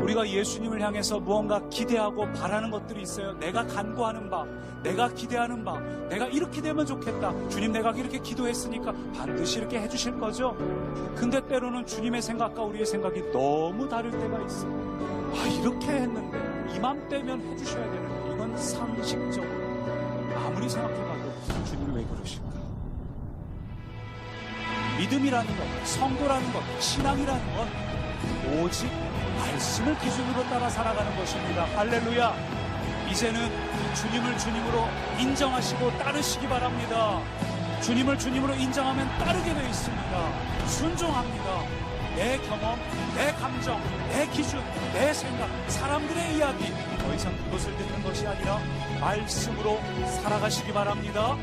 우리가 예수님을 향해서 무언가 기대하고 바라는 것들이 있어요. 내가 간구하는 바, 내가 기대하는 바, 내가 이렇게 되면 좋겠다. 주님, 내가 이렇게 기도했으니까 반드시 이렇게 해주실 거죠. 근데 때로는 주님의 생각과 우리의 생각이 너무 다를 때가 있어요. 이렇게 했는데 이맘때면 해주셔야 되는데, 이건 상식적으로 아무리 생각해봐도 주님이 왜 그러실까? 믿음이라는 것, 성도라는 것, 신앙이라는 건 오직 말씀을 기준으로 따라 살아가는 것입니다. 할렐루야. 이제는 주님을 주님으로 인정하시고 따르시기 바랍니다. 주님을 주님으로 인정하면 따르게 되어 있습니다. 순종합니다. 내 경험, 내 감정, 내 기준, 내 생각, 사람들의 이야기, 더 이상 그것을 듣는 것이 아니라 말씀으로 살아가시기 바랍니다.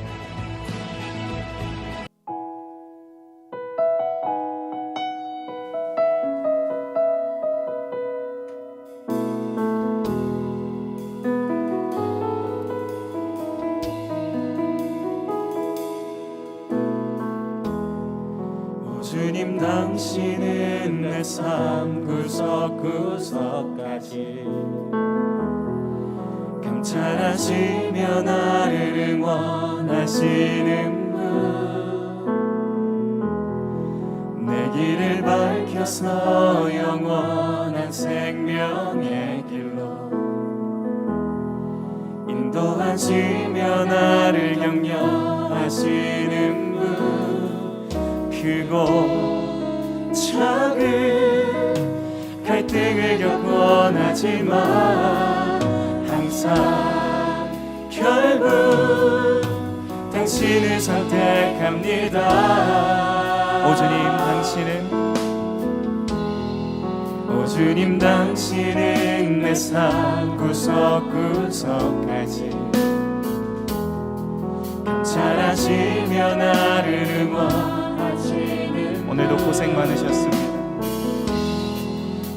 주님, 당신은 내 삶 구석구석까지 감찰하시며 나를 응원하시는 분, 내 길을 밝혀서 영원한 생명의 길로 인도하시며 나를 격려하시는 분, 크고 작은 갈등을 겪곤 하지만 항상 결국 당신을 선택합니다. 오 주님, 당신은 내 삶 구석구석까지 감찰하시며 나를 응원하시는, 오늘도 고생 많으셨습니다.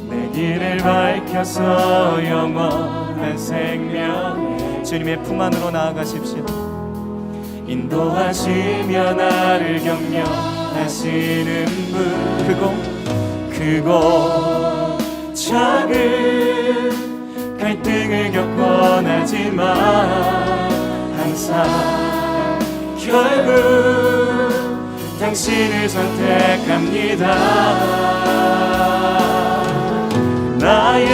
내 길을 밝혀서 영원한 생명, 주님의 품 안으로 나아가십시오. 인도하시며 나를 격려하시는 분, 크고 작은 갈등을 겪곤 하지만 항상 결국 당신을 선택합니다. 나의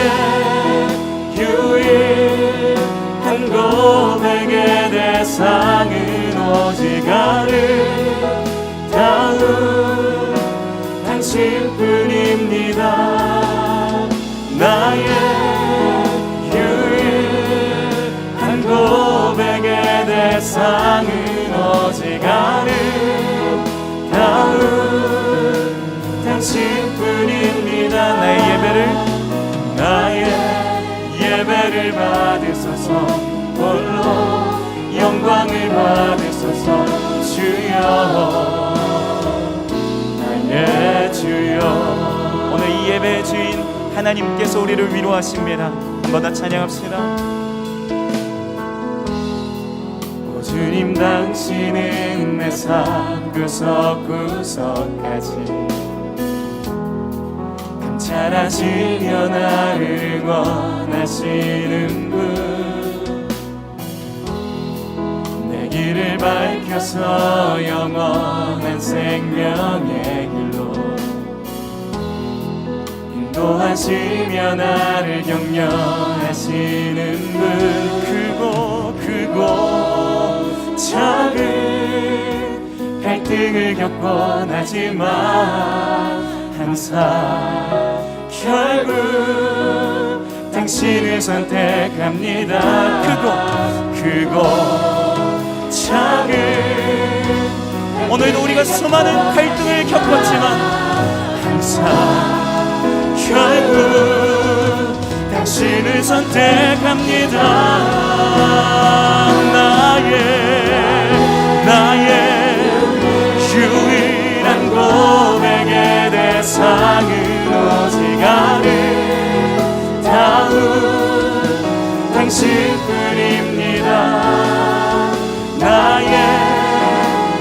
유일한 고백의 대상은 오직 아름다운 당신뿐입니다. 나의 유일한 고백의 대상은 오직 아름다운 당신뿐입니다. 나의 예배를 받으소서, 홀로 영광을 받으소서. 주여, 나의 주여. 오늘 이 예배의 주인 하나님께서 우리를 위로하십니다. 한 번 더 찬양합시다. 오 주님, 당신은 내 삶 구석구석까지 감찰하시며 나를 응원하시는 분, 내 길을 밝혀서 영원한 생명의 길로 인도하시며 나를 격려하시는 분, 크고 작은 갈등을 겪곤 하지만 항상 결국 당신을 선택합니다. 크고 작은, 오늘도 우리가 수많은 갈등을 겪었지만 항상 결국 당신을 선택합니다. 나의 유일한 고백의 대상은 오직 아름다운 당신뿐입니다. 나의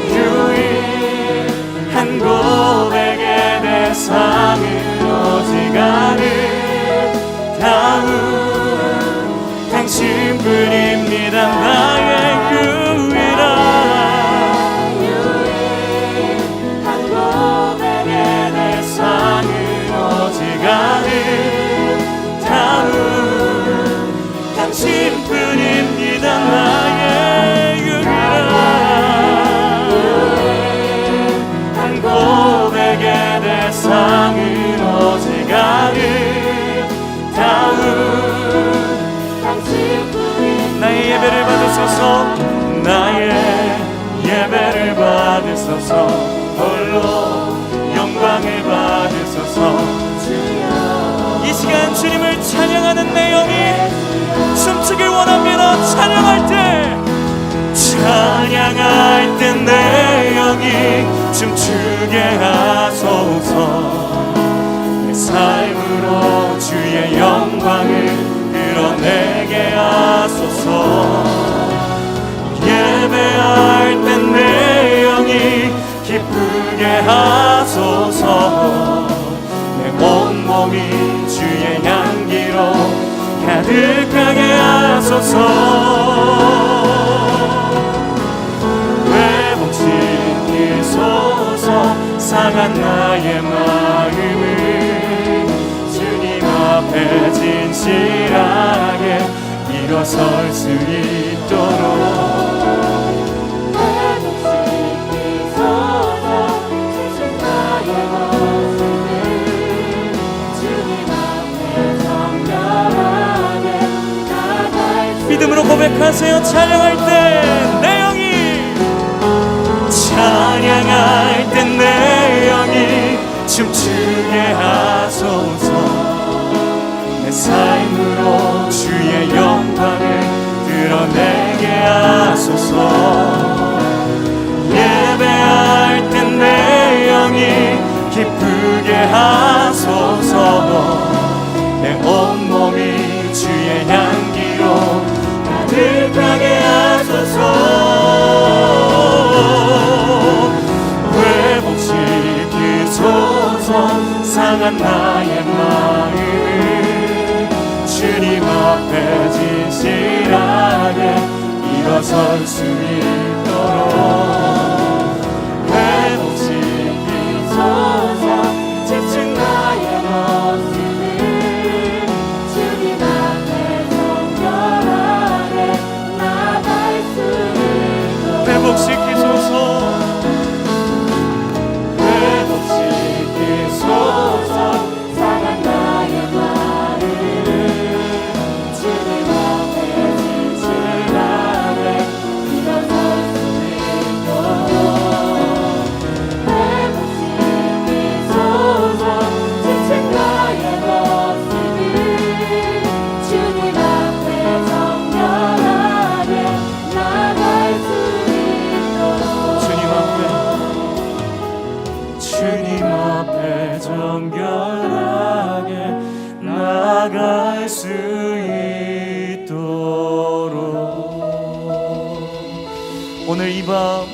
유일한 고백의 대상은 오직 아름다운 주소서. 나의 예배를 받으소서. 홀로 영광을 받으소서. 이 시간 주님을 찬양하는 내 영이 춤추길 원합니다. 찬양할 때 내 영이 춤추게 하소서. 내 삶으로 주의 영광을 드러내게 하소서. 예배할 때 내 영이 기쁘게 하소서. 내 온몸이 주의 향기로 가득하게 하소서. 회복시키소서. 상한 나의 마음을 주님 앞에 진실하게 일어설 수 있도록. 믿음으로 고백하세요. 찬양할 때 내 영이, 찬양할 때 내 영이 춤추게 하소서. 내 삶으로 주의 영광을 드러내게 하소서. 예배할 때 내 영이 기쁘게 하소서. 내 온몸이 주의 향기로 가득하게 하소서. 회복시키소서. 상한 나의 마음을 주님 앞에 진실하게 일어설 수 있도록. 회복시키소서. 지친 나의 모습을 주님 앞에 정결하게 나갈 수 있도록. 회복시키소서. 회복시키소서. 상한 나의 마음을 주님 앞에 진실하게 일어설 수 있도록. 회복시키소서. 지친 나의 모습을 주님 앞에 정결하게 나갈 수 있도록. 주님 앞에 정결하게 나갈 수 있도록. 오늘 이 밤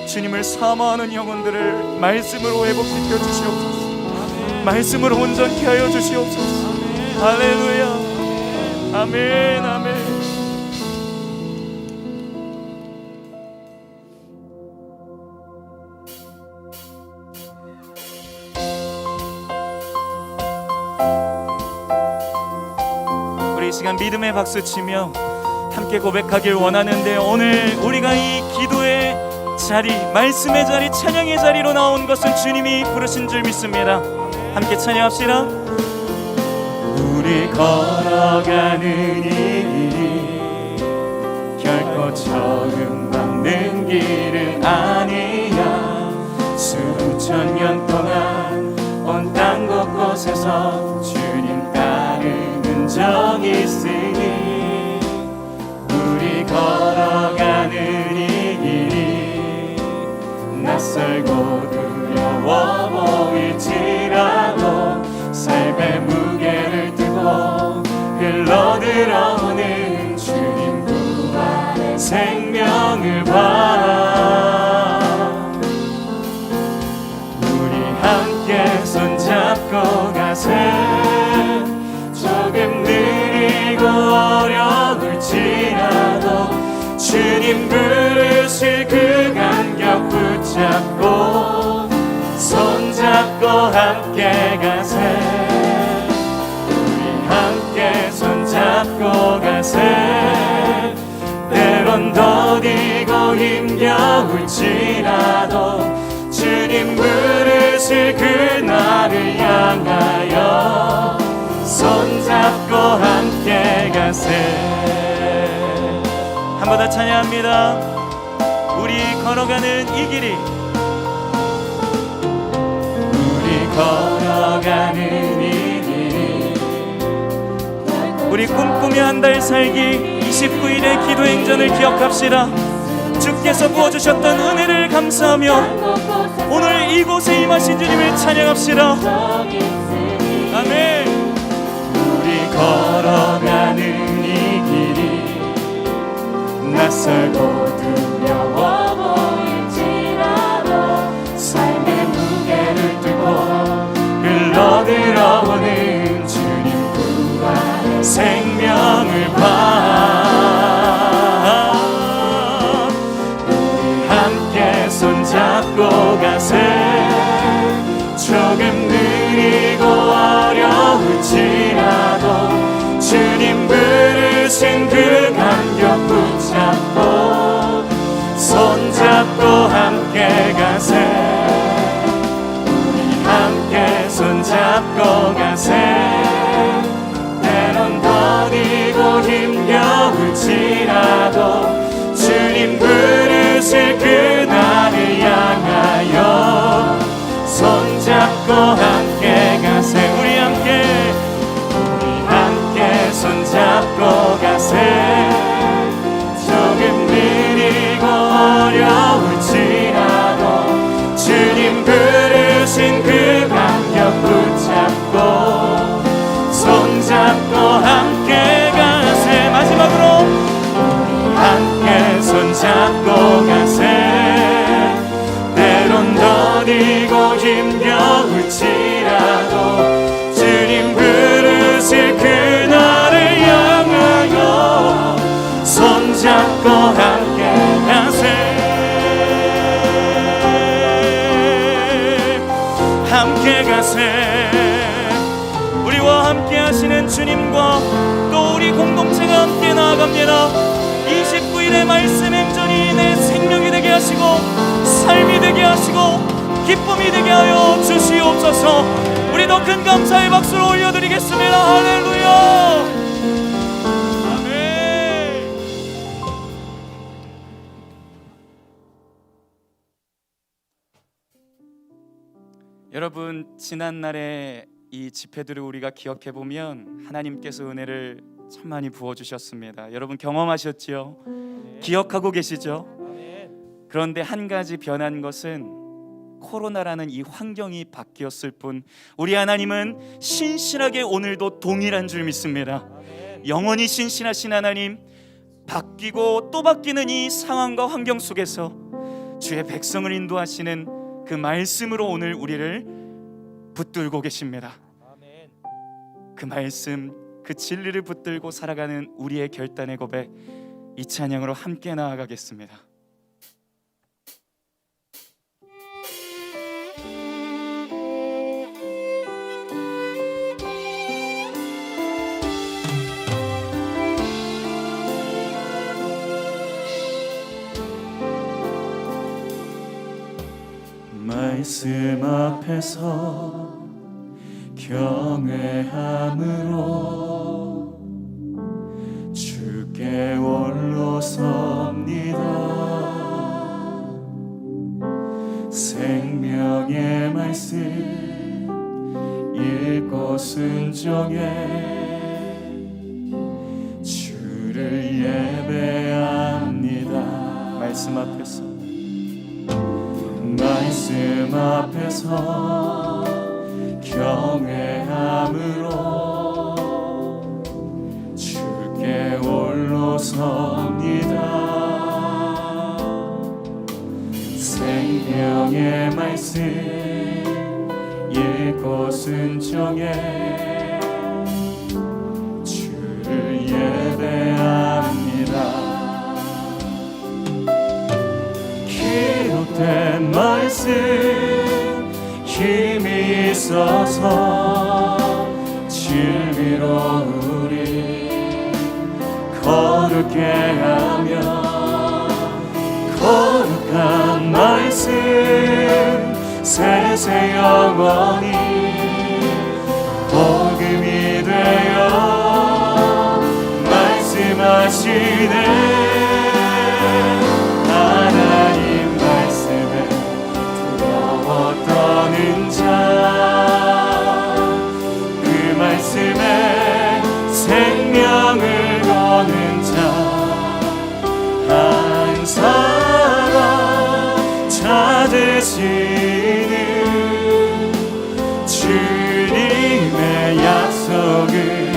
주님을 사모하는 영혼들을 말씀으로 회복시켜 주시옵소서. 말씀으로 온전케 하여 주시옵소서. 할렐루야. 아멘. 아멘. 우리 이 시간 믿음의 박수 치며 함께 고백하길 원하는데, 오늘 우리가 이 기도의 자리, 말씀의 자리, 찬양의 자리로 나온 것은 주님이 부르신 줄 믿습니다. 함께 찬양합시다. 우리 걸어가는 이 길이 결코 처음 밟는 길은 아니야. 수천 년 동안 온 땅 곳곳에서 주님 따른 흔적이 있으니, 우리 걸어가는 이 길이 낯설고 두려워 보일지라도 삶의 무게를 두고 흘러들어오는 주님 부활의 생명을 봐. 우리 함께 손잡고 가세. 조금 느리고 어려울지라도 주님 부르실 그 간격 붙잡고 손잡고 함께 가세. 우리 함께 손잡고 가세. 때론 더디고 힘겨울지라도 주님 부르실 그날을 향하여 손잡고 함께 가세. 한 번 더 찬양합니다. 우리 걸어가는 이 길이, 우리 걸어가는 이 길이, 우리 꿈꾸며 한 달 살기 29일의 기도 행전을 기억합시다. 주께서 부어주셨던 은혜를 감사하며 오늘 이곳에 임하신 주님을 찬양합시다. 아멘. 우리 걸어가는 이 길이 낯설고 두려워 보일지라도 삶의 무게를 뚫고 흘러들어오는 주님 부활의 생명을 봐. 손잡고 가세. 조금 느리고 어려울지라도 주님 부르신 그 간격 붙잡고 손잡고 함께 가세. 우리 함께 손잡고 가세. 때론 더디고 힘겨울지라도 주님 부르실 그날을 향하여 손잡고 함께 가세. 우리 함께 손잡고 가세. 조금 느리고 어려울지라도 주님 부르신 그 간격 붙잡고 손잡고 함께 가세. 마지막으로 함께 손잡고 가세. 때론 더디고 힘겨울지라도 주님 부르실 그날을 향하여 손잡고 함께 가세. 함께 가세. 우리와 함께 하시는 주님과 또 우리 공동체가 함께 나아갑니다. 29일의 말씀 행전이 내 생명이 되게 하시고 삶이 되게 하시고 기쁨이 되게 하여 주시옵소서. 우리 더 큰 감사의 박수를 올려드리겠습니다. 할렐루야. 아멘. 여러분, 지난날의 이 집회들을 우리가 기억해보면 하나님께서 은혜를 참 많이 부어주셨습니다. 여러분 경험하셨지요? 네. 기억하고 계시죠? 네. 그런데 한 가지 변한 것은 코로나라는 이 환경이 바뀌었을 뿐 우리 하나님은 신실하게 오늘도 동일한 줄 믿습니다. 네. 영원히 신실하신 하나님, 바뀌고 또 바뀌는 이 상황과 환경 속에서 주의 백성을 인도하시는 그 말씀으로 오늘 우리를 붙들고 계십니다. 그 말씀, 그 진리를 붙들고 살아가는 우리의 결단의 고백, 이 찬양으로 함께 나아가겠습니다. 말씀 앞에서 경외함으로 주께 홀로 섭니다. 생명의 말씀 읽고 순종해 주를 예배합니다. 말씀 앞에서 경외함으로 주께 홀로 섭니다. 생명의 말씀 읽고 순종해 주를 예배합니다. 기록된 말씀 힘이 있어서 진리로 우리 거룩게 하며 거룩한 말씀 세세 영원히 복음이 되어 말씀하시네. 생명을 거는 자 한 사람 찾으시는 주님의 약속을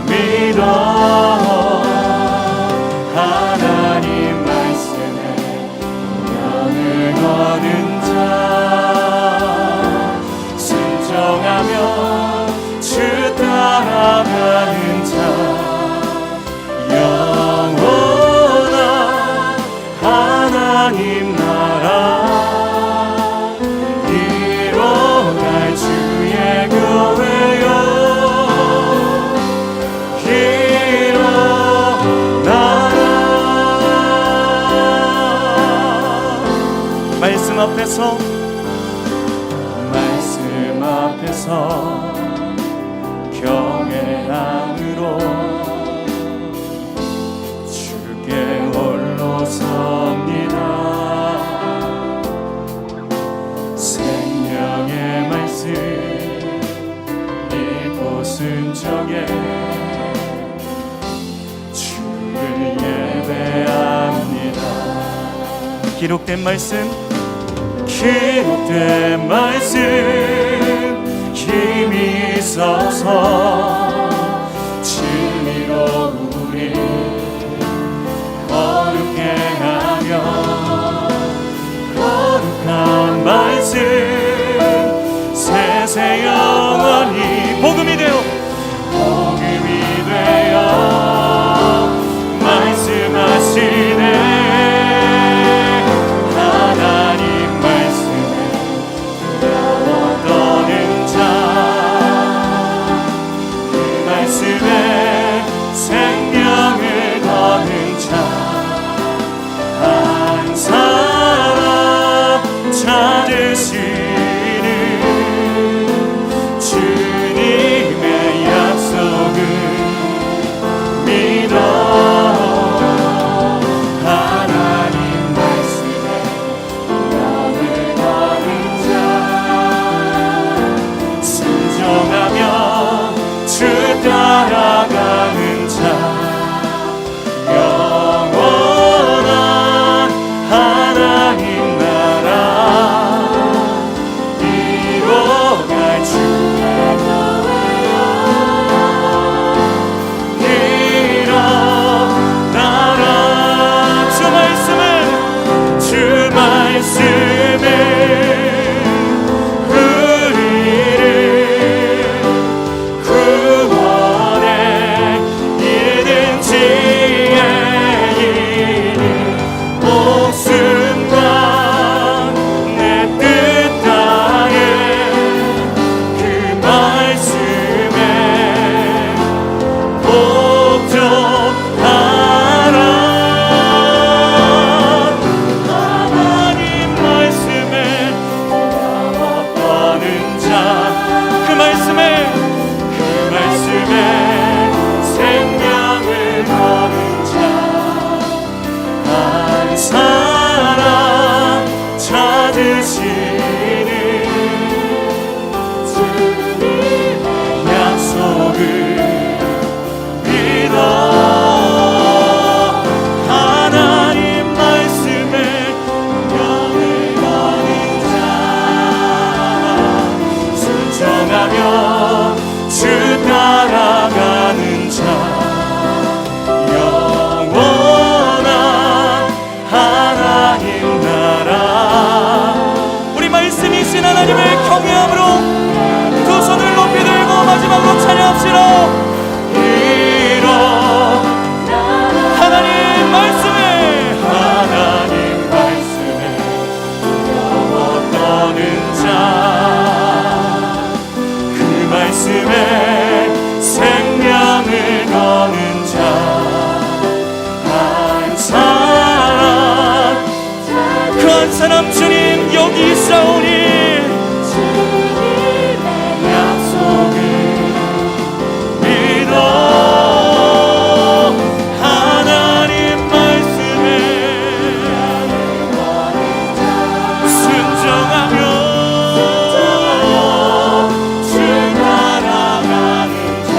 믿어 하나님 말씀에 명을 거는 자 순종하며 주 따라가는 자 영원한 하나님 나라 이뤄갈 주의 교회여 일어나라. 말씀 앞에서 경외함으로 주께 홀로 섭니다. 생명의 말씀 읽고 순종해 주를 예배합니다. 기록된 말씀 힘이 있어서 진리로 우리 거룩해 하며 거룩한 말씀 세세 영원히 복음이 되어 말씀하시네. 하나님 말씀에 떠는 자 그 말씀에 생명을 거는 자 한 사람 찾으시는 주님의 약속을 믿어 하나님 말씀에 명을 거는 자 순종하며 주 따라가는 자 영원한 하나님 나라 이뤄갈 주의 교회여 일어나라. 주 말씀을 우리를 구원해 이르는 지혜인 목숨과 내 뜻 다해 그 말씀에 복종하라. 하나님 말씀에 거는 자 그 말씀에 생명을 거는 자 한 사람 찾으시는 주님의 약속을 믿어 하나님 말씀에 명을 거는 자 순종하며 주 따라가는 자 영원한 하나님 나라. 우리 말씀이신 하나님을 경외함으로 두 손을 높이 들고 마지막으로 찬양합시다. 하나님 말씀에 떠는 자 그 말씀에 생명을 거는 자 한 사람 그 한 사람 주님 여기 있사오니 약속을 믿어 하나님 말씀에 순종하며 주 따라가는 자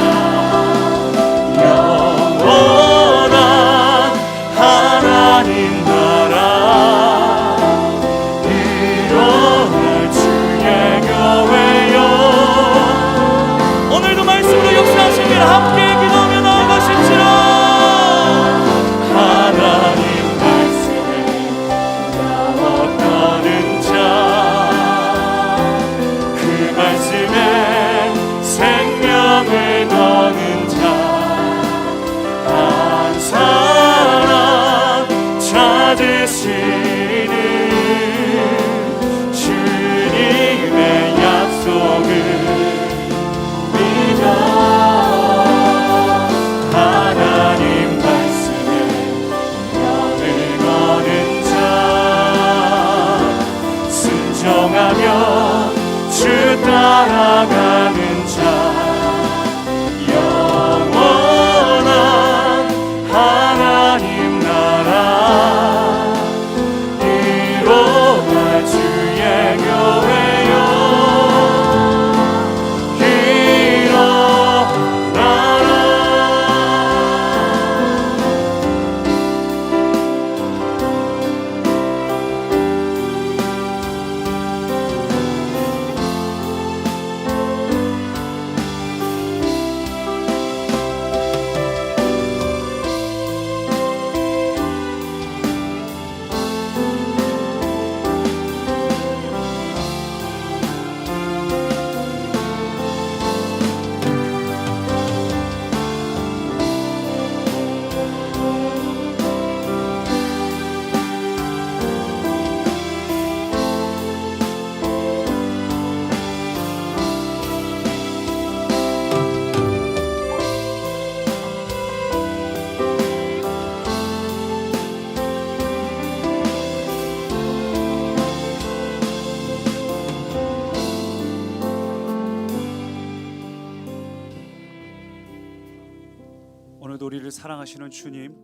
오늘도 우리를 사랑하시는 주님,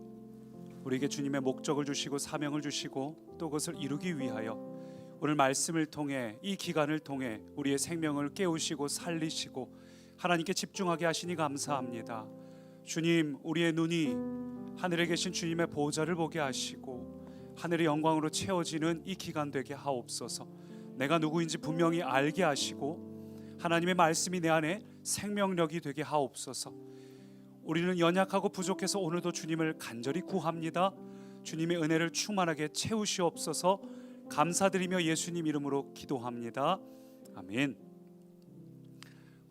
우리에게 주님의 목적을 주시고 사명을 주시고 또 그것을 이루기 위하여 오늘 말씀을 통해 이 기간을 통해 우리의 생명을 깨우시고 살리시고 하나님께 집중하게 하시니 감사합니다. 주님, 우리의 눈이 하늘에 계신 주님의 보좌를 보게 하시고 하늘의 영광으로 채워지는 이 기간 되게 하옵소서. 내가 누구인지 분명히 알게 하시고 하나님의 말씀이 내 안에 생명력이 되게 하옵소서. 우리는 연약하고 부족해서 오늘도 주님을 간절히 구합니다. 주님의 은혜를 충만하게 채우시옵소서. 감사드리며 예수님 이름으로 기도합니다. 아멘.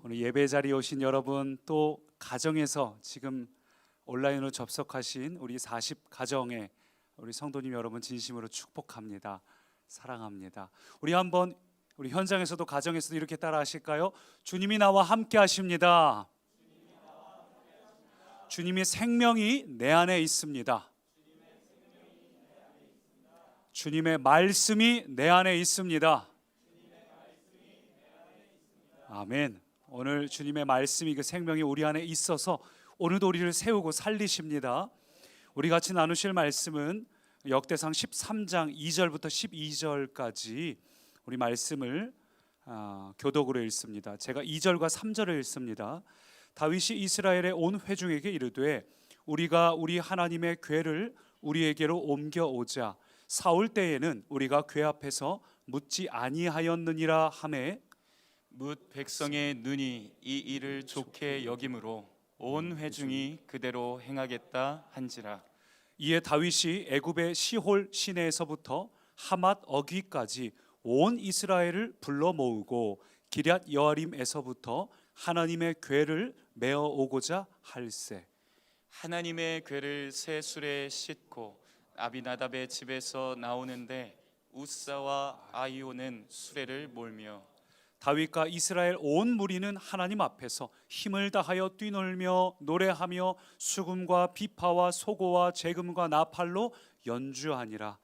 오늘 예배 자리에 오신 여러분, 또 가정에서 지금 온라인으로 접속하신 우리 40 가정에 우리 성도님 여러분 진심으로 축복합니다. 사랑합니다. 우리 한번 우리 현장에서도 가정에서도 이렇게 따라 하실까요? 주님이 나와 함께 하십니다. 주님의 생명이 내 안에 있습니다. 주님의 말씀이 내 안에 있습니다. 아멘. 오늘 주님의 말씀이 그 생명이 우리 안에 있어서 오늘도 우리를 세우고 살리십니다. 우리 같이 나누실 말씀은 역대상 13장 2절부터 12절까지 우리 말씀을 교독으로 읽습니다. 제가 2절과 3절을 읽습니다. 다윗이 이스라엘의 온 회중에게 이르되 우리가 우리 하나님의 궤를 우리에게로 옮겨오자. 사울 때에는 우리가 궤 앞에서 묻지 아니하였느니라 하매 뭇 백성의 눈이 이 일을 좋게 여김으로 온 회중이 그대로 행하겠다 한지라. 이에 다윗이 애굽의 시홀 시내에서부터 하맛 어귀까지 온 이스라엘을 불러 모으고 기럇 여아림에서부터 하나님의 궤를 메어 오고자 할세. 하나님의 궤를 새 술에 싣고 아비나답의 집에서 나오는데 우사와 아히오는 수레를 몰며 다윗과 이스라엘 온 무리는 하나님 앞에서 힘을 다하여 뛰놀며 노래하며 수금과 비파와 소고와 재금과 나팔로 연주하니라.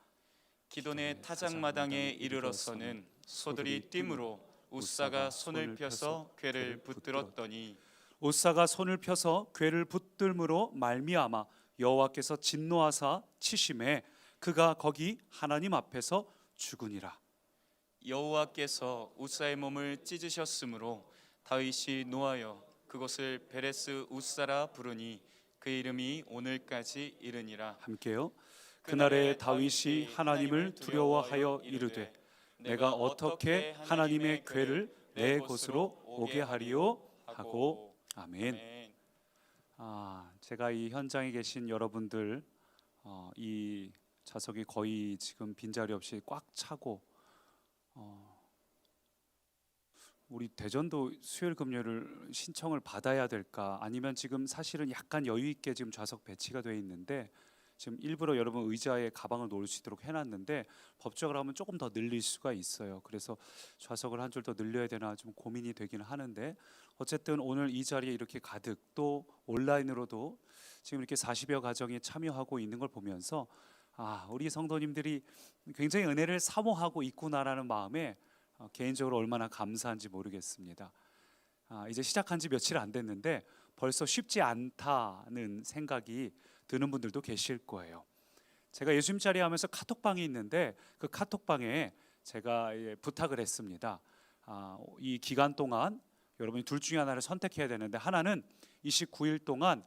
기돈의 타작마당에 이르러서는 소들이 뛰므로 우사가 손을 펴서 궤를 붙들었더니 우사가 손을 펴서 궤를 붙들므로 말미암아 여호와께서 진노하사 치심에 그가 거기 하나님 앞에서 죽으니라. 여호와께서 우사의 몸을 찢으셨으므로 다윗이 노하여 그곳을 베레스 우사라 부르니 그 이름이 오늘까지 이르니라. 함께요. 그날에 다윗이 하나님을 두려워하여 이르되 내가 어떻게 하나님의 궤를 내 곳으로 오게 하리요 하고. 아멘. 제가 이 현장에 계신 여러분들 이 좌석이 거의 지금 빈자리 없이 꽉 차고 우리 대전도 수요일 금요일을 신청을 받아야 될까, 아니면 지금 사실은 약간 여유 있게 지금 좌석 배치가 되어 있는데 지금 일부러 여러분 의자에 가방을 놓을 수 있도록 해놨는데 법적으로 하면 조금 더 늘릴 수가 있어요. 그래서 좌석을 한 줄 더 늘려야 되나 좀 고민이 되기는 하는데, 어쨌든 오늘 이 자리에 이렇게 가득 또 온라인으로도 지금 이렇게 40여 가정이 참여하고 있는 걸 보면서 우리 성도님들이 굉장히 은혜를 사모하고 있구나라는 마음에 개인적으로 얼마나 감사한지 모르겠습니다. 이제 시작한 지 며칠 안 됐는데 벌써 쉽지 않다는 생각이 드는 분들도 계실 거예요. 제가 예수님 자리 하면서 카톡방이 있는데 그 카톡방에 제가 부탁을 했습니다. 이 기간 동안 여러분이 둘 중에 하나를 선택해야 되는데, 하나는 29일 동안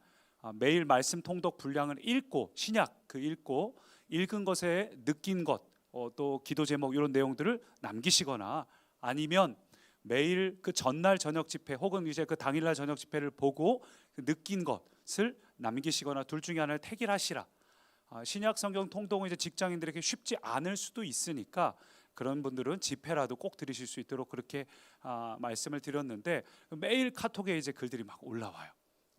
매일 말씀 통독 분량을 읽고 신약 읽고 읽은 것에 느낀 것, 또 기도 제목 이런 내용들을 남기시거나, 아니면 매일 그 전날 저녁 집회 혹은 이제 그 당일날 저녁 집회를 보고 느낀 것을 남기시거나 둘 중에 하나를 택일하시라. 신약 성경 통독은 이제 직장인들에게 쉽지 않을 수도 있으니까 그런 분들은 집회라도 꼭 들으실 수 있도록 그렇게 말씀을 드렸는데, 매일 카톡에 이제 글들이 막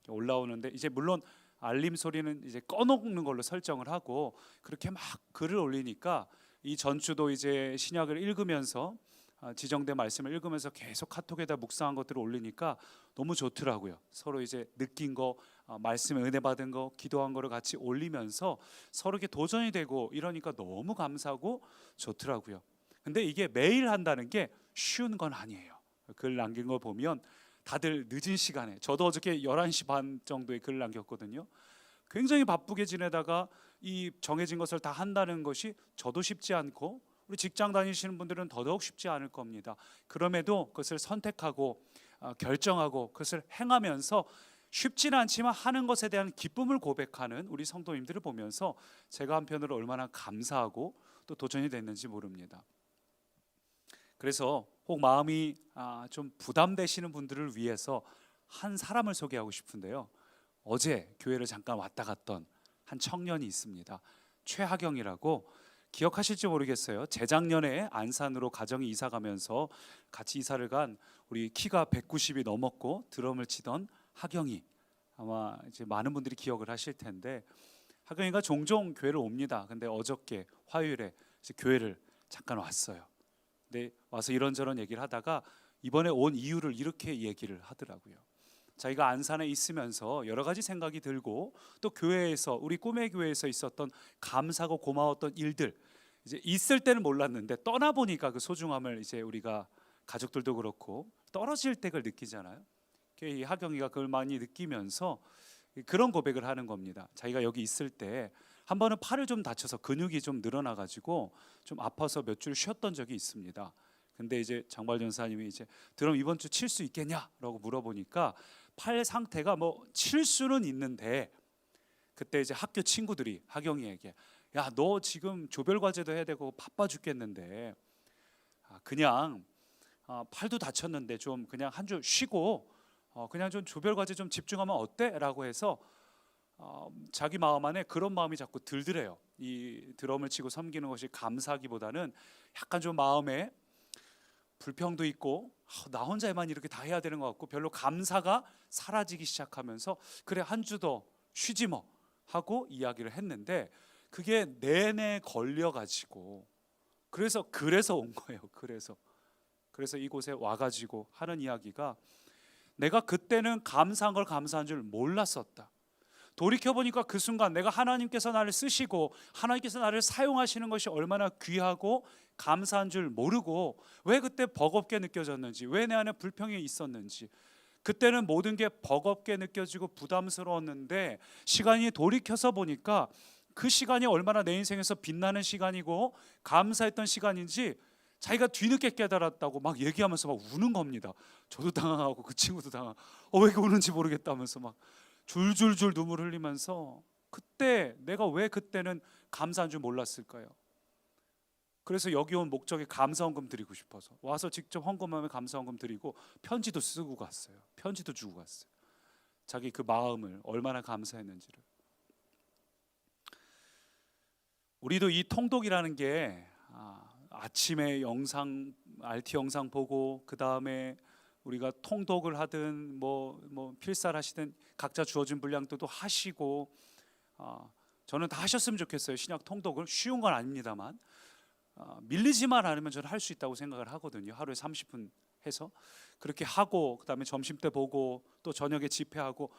올라오는데 이제 물론 알림 소리는 이제 꺼놓는 걸로 설정을 하고 그렇게 막 글을 올리니까 이 전주도 이제 신약을 읽으면서 지정된 말씀을 읽으면서 계속 카톡에다 묵상한 것들을 올리니까 너무 좋더라고요. 서로 이제 느낀 거, 말씀에 은혜 받은 거, 기도한 거를 같이 올리면서 서로 이렇게 도전이 되고 이러니까 너무 감사하고 좋더라고요. 근데 이게 매일 한다는 게 쉬운 건 아니에요. 글 남긴 거 보면 다들 늦은 시간에, 저도 어저께 11시 반 정도에 글을 남겼거든요. 굉장히 바쁘게 지내다가 이 정해진 것을 다 한다는 것이 저도 쉽지 않고 우리 직장 다니시는 분들은 더더욱 쉽지 않을 겁니다. 그럼에도 그것을 선택하고 결정하고 그것을 행하면서 쉽지는 않지만 하는 것에 대한 기쁨을 고백하는 우리 성도님들을 보면서 제가 한편으로 얼마나 감사하고 또 도전이 됐는지 모릅니다. 그래서 혹 마음이 좀 부담되시는 분들을 위해서 한 사람을 소개하고 싶은데요. 어제 교회를 잠깐 왔다 갔던 한 청년이 있습니다. 최하경이라고, 기억하실지 모르겠어요. 재작년에 안산으로 가정이 이사 가면서 같이 이사를 간 우리 키가 190이 넘었고 드럼을 치던 하경이, 아마 이제 많은 분들이 기억을 하실 텐데, 하경이가 종종 교회를 옵니다. 근데 어저께 화요일에 이제 교회를 잠깐 왔어요. 근데 와서 이런저런 얘기를 하다가 이번에 온 이유를 이렇게 얘기를 하더라고요. 자기가 안산에 있으면서 여러 가지 생각이 들고 또 교회에서, 우리 꿈의 교회에서 있었던 감사하고 고마웠던 일들, 이제 있을 때는 몰랐는데 떠나 보니까 그 소중함을 이제 우리가 가족들도 그렇고 떨어질 때 그걸 느끼잖아요. 이 하경이가 그걸 많이 느끼면서 그런 고백을 하는 겁니다. 자기가 여기 있을 때 한 번은 팔을 좀 다쳐서 근육이 좀 늘어나 가지고 좀 아파서 몇 주 쉬었던 적이 있습니다. 근데 이제 장발 전사님이 이제 드럼 이번 주 칠 수 있겠냐라고 물어보니까 팔 상태가 뭐 칠 수는 있는데, 그때 이제 학교 친구들이 하경이에게 야, 너 지금 조별 과제도 해야 되고 바빠 죽겠는데 그냥 팔도 다쳤는데 좀 그냥 한 주 쉬고 그냥 좀 조별 과제 좀 집중하면 어때? 라고 해서 자기 마음 안에 그런 마음이 자꾸 들더래요. 이 드럼을 치고 섬기는 것이 감사하기보다는 약간 좀 마음에 불평도 있고 나 혼자만 이렇게 다 해야 되는 것 같고 별로 감사가 사라지기 시작하면서 그래 한 주 더 쉬지 뭐 하고 이야기를 했는데, 그게 내내 걸려가지고 그래서 온 거예요. 그래서 이곳에 와가지고 하는 이야기가, 내가 그때는 감사한 걸 감사한 줄 몰랐었다. 돌이켜보니까 그 순간 내가 하나님께서 나를 쓰시고 하나님께서 나를 사용하시는 것이 얼마나 귀하고 감사한 줄 모르고 왜 그때 버겁게 느껴졌는지, 왜 내 안에 불평이 있었는지, 그때는 모든 게 버겁게 느껴지고 부담스러웠는데 시간이 돌이켜서 보니까 그 시간이 얼마나 내 인생에서 빛나는 시간이고 감사했던 시간인지 자기가 뒤늦게 깨달았다고 막 얘기하면서 막 우는 겁니다. 저도 당황하고 그 친구도 당황하고 왜 이렇게 우는지 모르겠다면서 막 줄줄줄 눈물 흘리면서, 그때 내가 왜 그때는 감사한 줄 몰랐을까요? 그래서 여기 온 목적이 감사헌금 드리고 싶어서 와서 직접 헌금하면 감사헌금 드리고 편지도 쓰고 갔어요. 편지도 주고 갔어요. 자기 그 마음을 얼마나 감사했는지를. 우리도 이 통독이라는 게 아침에 영상, RT 영상 보고 그 다음에 우리가 통독을 하든 뭐 필사를 하시든 각자 주어진 분량도 하시고, 저는 다 하셨으면 좋겠어요. 신약 통독을 쉬운 건 아닙니다만 밀리지만 않으면 저는 할 수 있다고 생각을 하거든요. 하루에 30분 해서 그렇게 하고 그다음에 점심 때 보고 또 저녁에 집회하고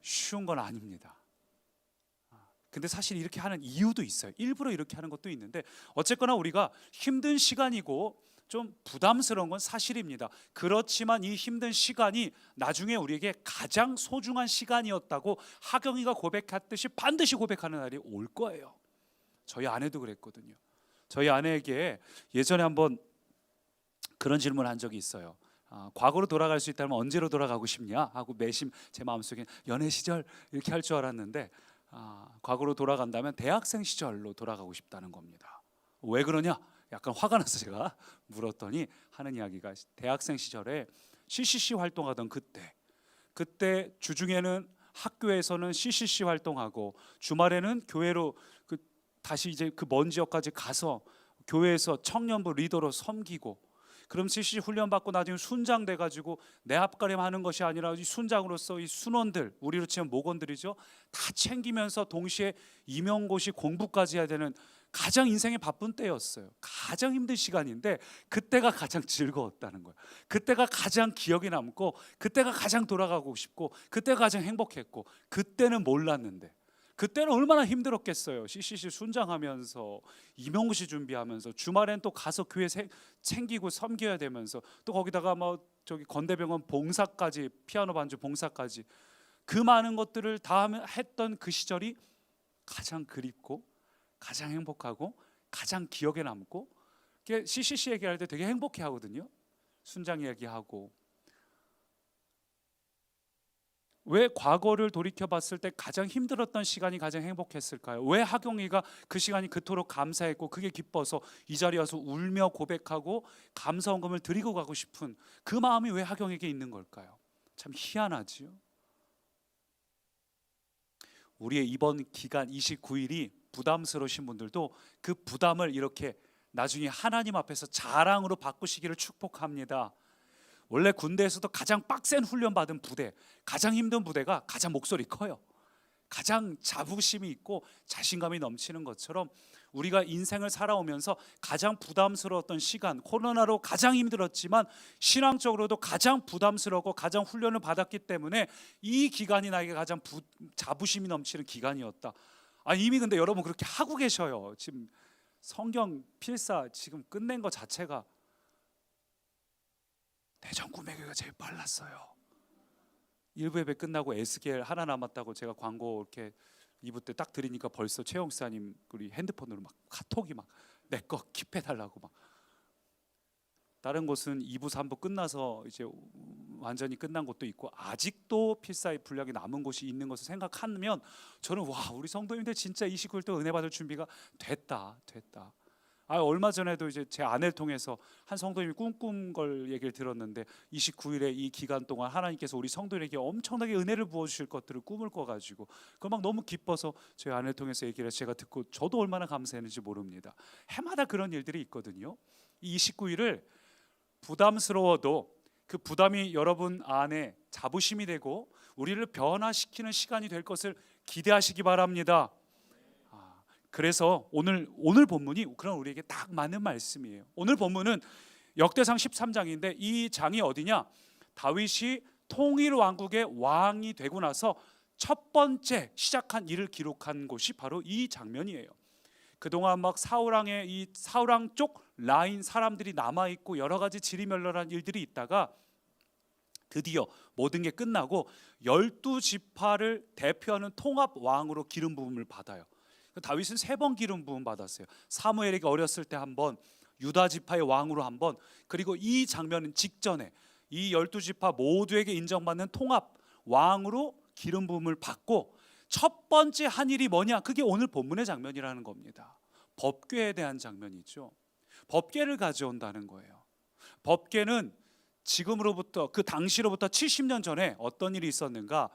쉬운 건 아닙니다. 근데 사실 이렇게 하는 이유도 있어요. 일부러 이렇게 하는 것도 있는데 어쨌거나 우리가 힘든 시간이고 좀 부담스러운 건 사실입니다. 그렇지만 이 힘든 시간이 나중에 우리에게 가장 소중한 시간이었다고 하경이가 고백했듯이 반드시 고백하는 날이 올 거예요. 저희 아내도 그랬거든요. 저희 아내에게 예전에 한번 그런 질문을 한 적이 있어요. 과거로 돌아갈 수 있다면 언제로 돌아가고 싶냐 하고 매심 제 마음속에 연애 시절 이렇게 할 줄 알았는데 과거로 돌아간다면 대학생 시절로 돌아가고 싶다는 겁니다. 왜 그러냐? 약간 화가 나서 제가 물었더니 하는 이야기가 대학생 시절에 CCC 활동하던 그때 주중에는 학교에서는 CCC 활동하고 주말에는 교회로 다시 이제 그 먼 지역까지 가서 교회에서 청년부 리더로 섬기고, 그럼 CCC 훈련 받고 나중에 순장 돼 가지고 내 앞가림 하는 것이 아니라 이 순장으로서 이 순원들, 우리로 치면 목원들이죠, 다 챙기면서 동시에 임용고시 공부까지 해야 되는 가장 인생의 바쁜 때였어요. 가장 힘든 시간인데 그때가 가장 즐거웠다는 거예요. 그때가 가장 기억에 남고 그때가 가장 돌아가고 싶고 그때가 가장 행복했고, 그때는 몰랐는데 그때는 얼마나 힘들었겠어요. CCC 순장하면서 임용시 준비하면서 주말엔 또 가서 교회 챙기고 섬겨야 되면서 또 거기다가 뭐 저기 건대병원 봉사까지, 피아노 반주 봉사까지, 그 많은 것들을 다 했던 그 시절이 가장 그립고 가장 행복하고 가장 기억에 남고, CCC 얘기할 때 되게 행복해 하거든요. 순장 얘기하고. 왜 과거를 돌이켜 봤을 때 가장 힘들었던 시간이 가장 행복했을까요? 왜 하경이가 그 시간이 그토록 감사했고 그게 기뻐서 이 자리에 와서 울며 고백하고 감사원금을 드리고 가고 싶은 그 마음이 왜 하경에게 있는 걸까요? 참 희한하지요. 우리의 이번 기간 29일이 부담스러우신 분들도 그 부담을 이렇게 나중에 하나님 앞에서 자랑으로 바꾸시기를 축복합니다. 원래 군대에서도 가장 빡센 훈련 받은 부대, 가장 힘든 부대가 가장 목소리 커요. 가장 자부심이 있고 자신감이 넘치는 것처럼 우리가 인생을 살아오면서 가장 부담스러웠던 시간, 코로나로 가장 힘들었지만 신앙적으로도 가장 부담스럽고 가장 훈련을 받았기 때문에 이 기간이 나에게 가장 자부심이 넘치는 기간이었다. 이미 근데 여러분 그렇게 하고 계셔요. 지금 성경 필사 지금 끝낸 것 자체가 대전 구매교가 제일 빨랐어요. 1부 예배 끝나고 SGL 하나 남았다고 제가 광고 이렇게 2부 때 딱 드리니까 벌써 최 목사님 우리 핸드폰으로 막 카톡이 막 내 거 킵해달라고 막. 다른 곳은 2부 3부 끝나서 이제 완전히 끝난 곳도 있고 아직도 필사의 분량이 남은 곳이 있는 것을 생각하면 저는 와, 우리 성도님들 진짜 29일 때 은혜 받을 준비가 됐다. 얼마 전에도 이제 제 아내를 통해서 한 성도님이 꿈꾼 걸 얘기를 들었는데 29일에 이 기간 동안 하나님께서 우리 성도들에게 엄청나게 은혜를 부어주실 것들을 꿈을 꿔가지고 그걸 막 너무 기뻐서 저희 아내를 통해서 얘기를 해서 제가 듣고 저도 얼마나 감사했는지 모릅니다. 해마다 그런 일들이 있거든요. 이 29일을 부담스러워도 그 부담이 여러분 안에 자부심이 되고 우리를 변화시키는 시간이 될 것을 기대하시기 바랍니다. 그래서 오늘 본문이 그런 우리에게 딱 맞는 말씀이에요. 오늘 본문은 역대상 13장인데 이 장이 어디냐? 다윗이 통일 왕국의 왕이 되고 나서 첫 번째 시작한 일을 기록한 곳이 바로 이 장면이에요. 그동안 막 사울왕의 이 사울왕 쪽 라인 사람들이 남아 있고 여러 가지 지리멸렬한 일들이 있다가 드디어 모든 게 끝나고 12지파를 대표하는 통합 왕으로 기름 부음을 받아요. 다윗은 3번 기름 부음 받았어요. 사무엘에게 어렸을 때 한 번, 유다 지파의 왕으로 한 번, 그리고 이 장면은 직전에 이 12지파 모두에게 인정받는 통합 왕으로 기름 부음을 받고 첫 번째 한 일이 뭐냐? 그게 오늘 본문의 장면이라는 겁니다. 법궤에 대한 장면이죠. 법궤를 가져온다는 거예요. 법궤는 지금으로부터 그 당시로부터 70년 전에 어떤 일이 있었는가?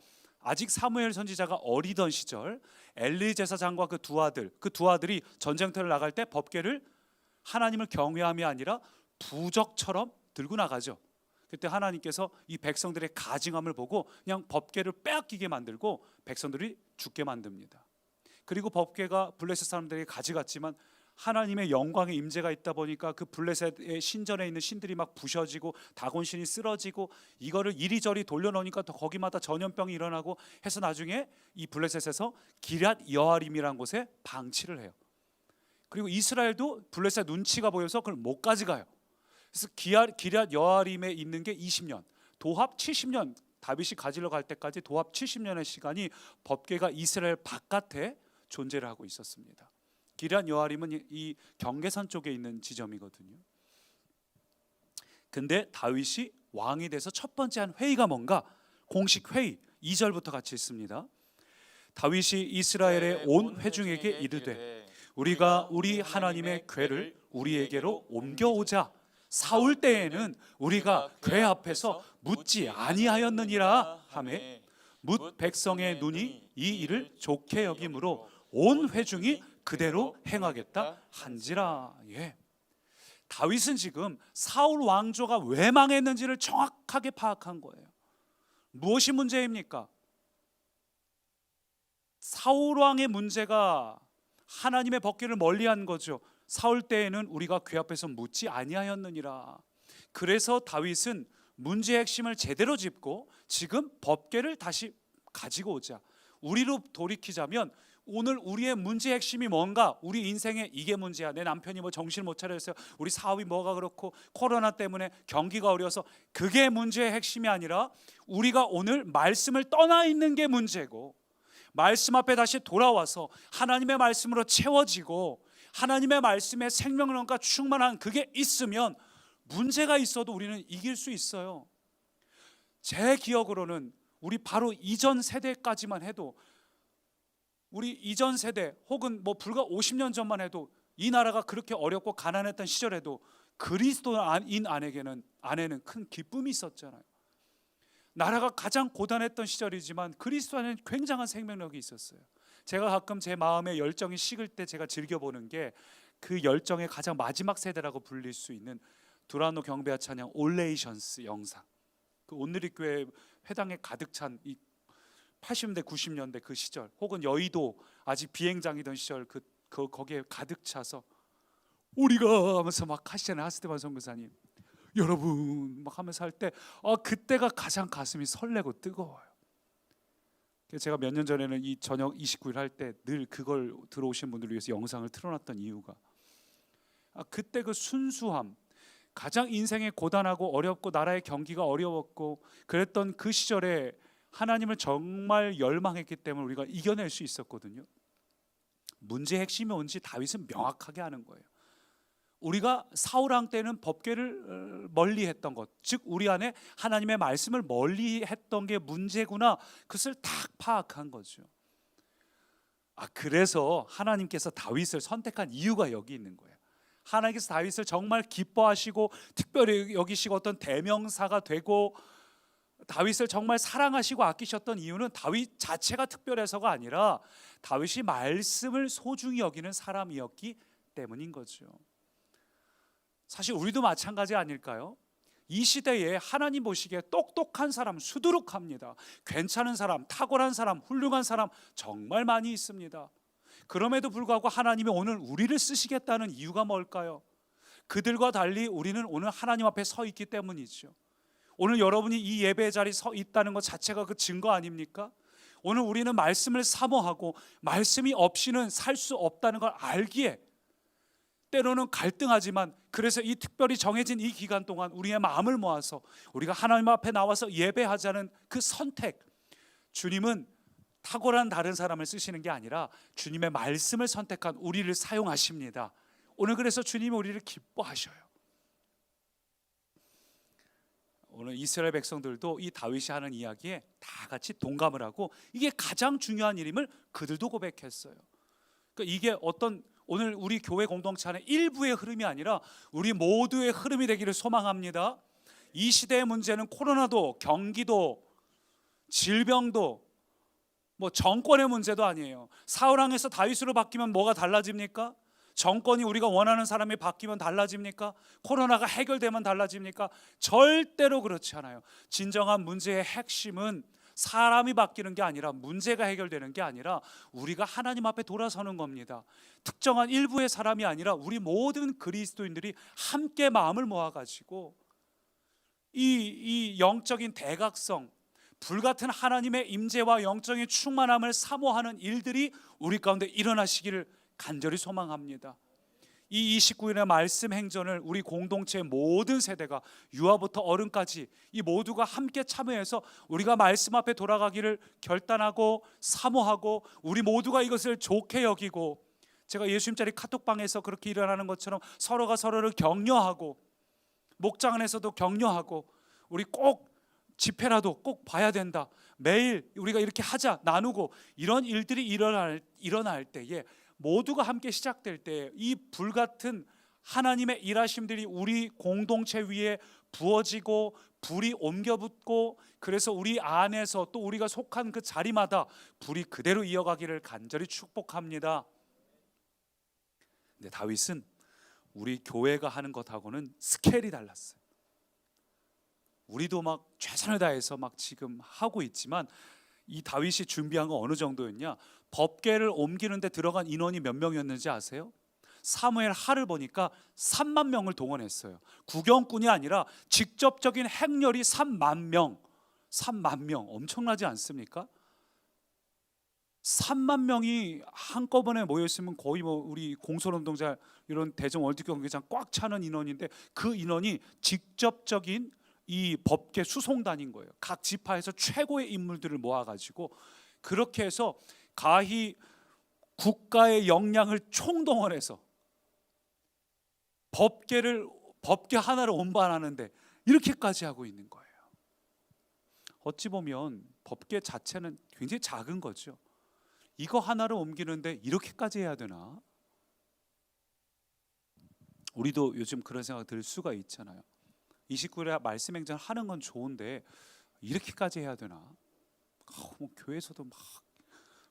아직 사무엘 선지자가 어리던 시절 엘리 제사장과 그 두 아들이 전쟁터를 나갈 때 법궤를 하나님을 경외함이 아니라 부적처럼 들고 나가죠. 그때 하나님께서 이 백성들의 가증함을 보고 그냥 법궤를 빼앗기게 만들고 백성들이 죽게 만듭니다. 그리고 법궤가 블레셋 사람들에게 가져갔지만 하나님의 영광의 임재가 있다 보니까 그 블레셋의 신전에 있는 신들이 막 부셔지고 다곤신이 쓰러지고 이거를 이리저리 돌려놓으니까 또 거기마다 전염병이 일어나고 해서 나중에 이 블레셋에서 기럇 여아림이라는 곳에 방치를 해요. 그리고 이스라엘도 블레셋 눈치가 보여서 그걸 못 가져가요. 그래서 기럇 여아림에 있는 게 20년, 도합 70년, 다윗이 가지러 갈 때까지 도합 70년의 시간이 법궤가 이스라엘 바깥에 존재를 하고 있었습니다. 기럇 여아림은 이 경계선 쪽에 있는 지점이거든요. 근데 다윗이 왕이 돼서 첫 번째 한 회의가 뭔가? 공식 회의 2절부터 같이 있습니다. 다윗이 이스라엘의 온 회중에게 이르되 우리가 우리 하나님의 궤를 우리에게로 옮겨오자. 사울 때에는 우리가 궤 앞에서 묻지 아니하였느니라 하매 뭇 백성의 눈이 이 일을 좋게 여김으로 온 회중이 그대로 행하겠다 한지라. 다윗은 지금 사울 왕조가 왜 망했는지를 정확하게 파악한 거예요. 무엇이 문제입니까? 사울 왕의 문제가 하나님의 법궤를 멀리한 거죠. 사울 때에는 우리가 궤 앞에서 묻지 아니하였느니라. 그래서 다윗은 문제의 핵심을 제대로 짚고 지금 법궤를 다시 가지고 오자. 우리로 돌이키자면 오늘 우리의 문제의 핵심이 뭔가? 우리 인생에 이게 문제야. 내 남편이 뭐 정신을 못 차렸어요. 우리 사업이 뭐가 그렇고 코로나 때문에 경기가 어려워서, 그게 문제의 핵심이 아니라 우리가 오늘 말씀을 떠나 있는 게 문제고, 말씀 앞에 다시 돌아와서 하나님의 말씀으로 채워지고 하나님의 말씀에 생명력과 충만한 그게 있으면 문제가 있어도 우리는 이길 수 있어요. 제 기억으로는 우리 바로 이전 세대까지만 해도, 우리 이전 세대 혹은 뭐 불과 50년 전만 해도 이 나라가 그렇게 어렵고 가난했던 시절에도 그리스도인 안에는 큰 기쁨이 있었잖아요. 나라가 가장 고단했던 시절이지만 그리스도 안에는 굉장한 생명력이 있었어요. 제가 가끔 제 마음의 열정이 식을 때 제가 즐겨보는 게, 그 열정의 가장 마지막 세대라고 불릴 수 있는 두란노 경배와 찬양 올레이션스 영상, 그 온누리교회 회당에 가득 찬 이 80년대 90년대 그 시절, 혹은 여의도 아직 비행장이던 시절, 거기에 가득 차서 우리가 하면서 막 하시잖아요. 하스테반 선교사님 여러분 막 하면서 할 때, 그때가 가장 가슴이 설레고 뜨거워요. 제가 몇 년 전에는 이 저녁 29일 할 때 늘 그걸 들어오신 분들을 위해서 영상을 틀어놨던 이유가, 그때 그 순수함, 가장 인생이 고단하고 어렵고 나라의 경기가 어려웠고 그랬던 그 시절에 하나님을 정말 열망했기 때문에 우리가 이겨낼 수 있었거든요. 문제의 핵심이 뭔지 다윗은 명확하게 아는 거예요. 우리가 사울왕 때는 법궤를 멀리했던 것, 즉 우리 안에 하나님의 말씀을 멀리했던 게 문제구나, 그것을 딱 파악한 거죠. 그래서 하나님께서 다윗을 선택한 이유가 여기 있는 거예요. 하나님께서 다윗을 정말 기뻐하시고 특별히 여기시고 어떤 대명사가 되고 다윗을 정말 사랑하시고 아끼셨던 이유는 다윗 자체가 특별해서가 아니라 다윗이 말씀을 소중히 여기는 사람이었기 때문인 거죠. 사실 우리도 마찬가지 아닐까요? 이 시대에 하나님 보시기에 똑똑한 사람 수두룩합니다. 괜찮은 사람, 탁월한 사람, 훌륭한 사람 정말 많이 있습니다. 그럼에도 불구하고 하나님이 오늘 우리를 쓰시겠다는 이유가 뭘까요? 그들과 달리 우리는 오늘 하나님 앞에 서 있기 때문이죠. 오늘 여러분이 이 예배 자리에 서 있다는 것 자체가 그 증거 아닙니까? 오늘 우리는 말씀을 사모하고 말씀이 없이는 살 수 없다는 걸 알기에 때로는 갈등하지만, 그래서 이 특별히 정해진 이 기간 동안 우리의 마음을 모아서 우리가 하나님 앞에 나와서 예배하자는 그 선택, 주님은 탁월한 다른 사람을 쓰시는 게 아니라 주님의 말씀을 선택한 우리를 사용하십니다. 오늘 그래서 주님이 우리를 기뻐하셔요. 오늘 이스라엘 백성들도 이 다윗이 하는 이야기에 다 같이 동감을 하고 이게 가장 중요한 일임을 그들도 고백했어요. 그러니까 이게 어떤 오늘 우리 교회 공동체 안에 일부의 흐름이 아니라 우리 모두의 흐름이 되기를 소망합니다. 이 시대의 문제는 코로나도 경기도 질병도 뭐 정권의 문제도 아니에요. 사울왕에서 다윗으로 바뀌면 뭐가 달라집니까? 정권이 우리가 원하는 사람이 바뀌면 달라집니까? 코로나가 해결되면 달라집니까? 절대로 그렇지 않아요. 진정한 문제의 핵심은 사람이 바뀌는 게 아니라, 문제가 해결되는 게 아니라 우리가 하나님 앞에 돌아서는 겁니다. 특정한 일부의 사람이 아니라 우리 모든 그리스도인들이 함께 마음을 모아가지고 이 영적인 대각성, 불같은 하나님의 임재와 영적인 충만함을 사모하는 일들이 우리 가운데 일어나시기를 간절히 소망합니다. 이 29일의 말씀 행전을 우리 공동체의 모든 세대가 유아부터 어른까지 이 모두가 함께 참여해서 우리가 말씀 앞에 돌아가기를 결단하고 사모하고, 우리 모두가 이것을 좋게 여기고, 제가 예수님자리 카톡방에서 그렇게 일어나는 것처럼 서로가 서로를 격려하고, 목장 안에서도 격려하고, 우리 꼭 집회라도 꼭 봐야 된다, 매일 우리가 이렇게 하자 나누고, 이런 일들이 일어날 때에 모두가 함께 시작될 때 이 불같은 하나님의 일하심들이 우리 공동체 위에 부어지고 불이 옮겨 붙고, 그래서 우리 안에서 또 우리가 속한 그 자리마다 불이 그대로 이어가기를 간절히 축복합니다. 근데 다윗은 우리 교회가 하는 것하고는 스케일이 달랐어요. 우리도 막 최선을 다해서 막 지금 하고 있지만 이 다윗이 준비한 건 어느 정도였냐? 법궤를 옮기는데 들어간 인원이 몇 명이었는지 아세요? 사무엘 하를 보니까 3만 명을 동원했어요. 구경꾼이 아니라 직접적인 행렬이 3만 명. 3만 명 엄청나지 않습니까? 3만 명이 한꺼번에 모여 있으면 거의 뭐 우리 공설운동장 이런 대전 월드 경기장 꽉 차는 인원인데, 그 인원이 직접적인 이 법계 수송단인 거예요. 각 지파에서 최고의 인물들을 모아가지고 그렇게 해서 가히 국가의 역량을 총동원해서 법계 하나를 운반하는데 이렇게까지 하고 있는 거예요. 어찌 보면 법계 자체는 굉장히 작은 거죠. 이거 하나를 옮기는데 이렇게까지 해야 되나? 우리도 요즘 그런 생각 들 수가 있잖아요. 29일에 말씀 행전 하는 건 좋은데 이렇게까지 해야 되나? 뭐 교회에서도 막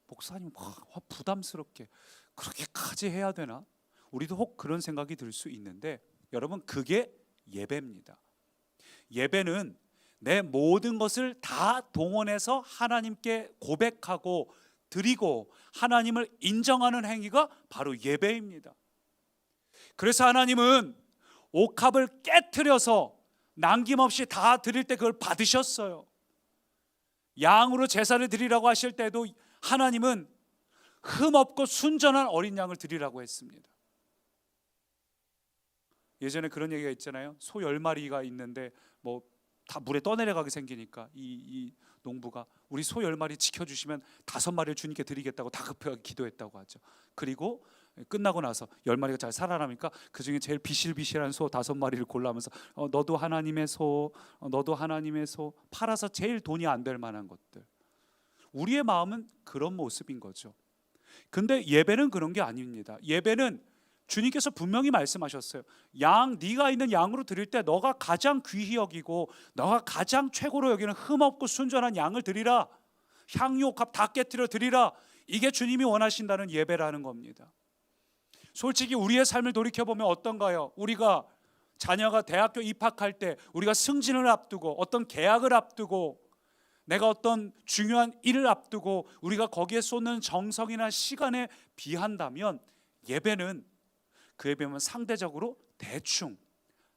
목사님 막 부담스럽게 그렇게까지 해야 되나? 우리도 혹 그런 생각이 들 수 있는데, 여러분, 그게 예배입니다. 예배는 내 모든 것을 다 동원해서 하나님께 고백하고 드리고 하나님을 인정하는 행위가 바로 예배입니다. 그래서 하나님은 옥합을 깨트려서 남김없이 다 드릴 때 그걸 받으셨어요. 양으로 제사를 드리라고 하실 때도 하나님은 흠없고 순전한 어린 양을 드리라고 했습니다. 예전에 그런 얘기가 있잖아요. 소 10마리가 있는데 뭐 다 물에 떠내려가게 생기니까 이 농부가 우리 소 10마리 지켜주시면 5마리를 주님께 드리겠다고 다급하게 기도했다고 하죠. 그리고 끝나고 나서 10마리가 잘 살아나니까 그 중에 제일 비실비실한 소 5마리를 골라면서 너도 하나님의 소, 너도 하나님의 소, 팔아서 제일 돈이 안 될 만한 것들. 우리의 마음은 그런 모습인 거죠. 근데 예배는 그런 게 아닙니다. 예배는 주님께서 분명히 말씀하셨어요. 네가 있는 양으로 드릴 때 너가 가장 귀히 여기고 너가 가장 최고로 여기는 흠없고 순전한 양을 드리라. 향유 옥합 다 깨트려 드리라. 이게 주님이 원하신다는 예배라는 겁니다. 솔직히 우리의 삶을 돌이켜보면 어떤가요? 우리가 자녀가 대학교 입학할 때, 우리가 승진을 앞두고 어떤 계약을 앞두고 내가 어떤 중요한 일을 앞두고 우리가 거기에 쏟는 정성이나 시간에 비한다면 예배는, 그에 비하면 상대적으로 대충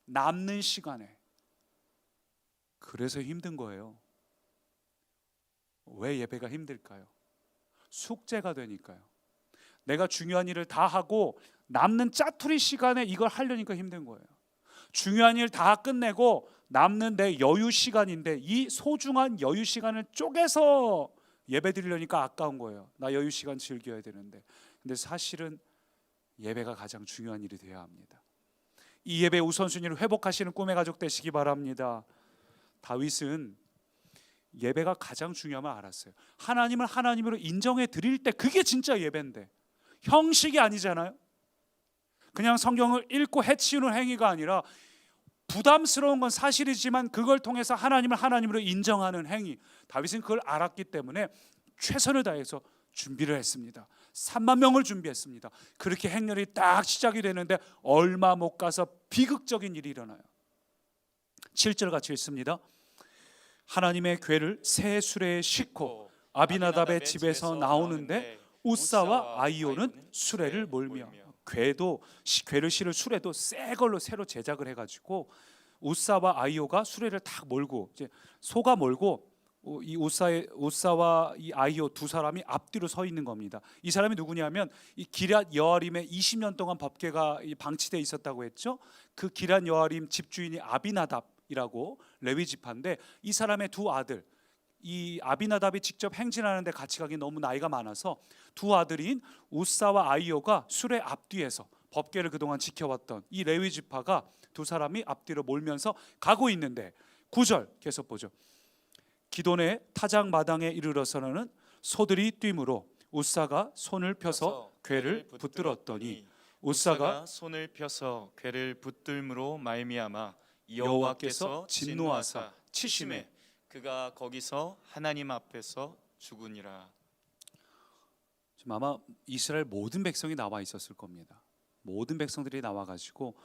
남는 시간에. 그래서 힘든 거예요. 왜 예배가 힘들까요? 숙제가 되니까요. 내가 중요한 일을 다 하고 남는 짜투리 시간에 이걸 하려니까 힘든 거예요. 중요한 일 다 끝내고 남는 내 여유 시간인데 이 소중한 여유 시간을 쪼개서 예배 드리려니까 아까운 거예요. 나 여유 시간 즐겨야 되는데. 근데 사실은 예배가 가장 중요한 일이 되어야 합니다. 이 예배의 우선순위를 회복하시는 꿈의 가족 되시기 바랍니다. 다윗은 예배가 가장 중요함을 알았어요. 하나님을 하나님으로 인정해 드릴 때 그게 진짜 예배인데, 형식이 아니잖아요. 그냥 성경을 읽고 해치우는 행위가 아니라 부담스러운 건 사실이지만 그걸 통해서 하나님을 하나님으로 인정하는 행위. 다윗은 그걸 알았기 때문에 최선을 다해서 준비를 했습니다. 3만 명을 준비했습니다. 그렇게 행렬이 딱 시작이 되는데 얼마 못 가서 비극적인 일이 일어나요. 7절 같이 읽습니다. 하나님의 궤를 새 수레에 싣고 아비나답의 집에서 나오는데 우사와 아이오는 수레를 몰며. 궤를 실을 수레도 새 걸로 새로 제작을 해가지고 우사와 아이오가 수레를 딱 몰고, 이제 소가 몰고 이 우사와 이 아이오 두 사람이 앞뒤로 서 있는 겁니다. 이 사람이 누구냐면 이 기럇 여아림에 20년 동안 법궤가 방치되어 있었다고 했죠. 그 기럇 여아림 집주인이 아비나답이라고 레위 지파인데, 이 사람의 두 아들, 이 아비나답이 직접 행진하는데 같이 가기 너무 나이가 많아서 두 아들인 우사와 아이오가 수레 앞뒤에서 법궤를 그동안 지켜왔던 이 레위 지파가 두 사람이 앞뒤로 몰면서 가고 있는데, 9절 계속 보죠. 기돈의 타작 마당에 이르러서는 소들이 뛰므로 우사가 손을 펴서 궤를 붙들었더니 우사가 손을 펴서 궤를 붙들므로 말미암아 여호와께서 진노하사 치심에 그가 거기서 하나님 앞에서 죽으니라. 지금 아마 이스라엘 모든 백성이 나와 있었을 겁니다. 모든 백성들이 나와가지고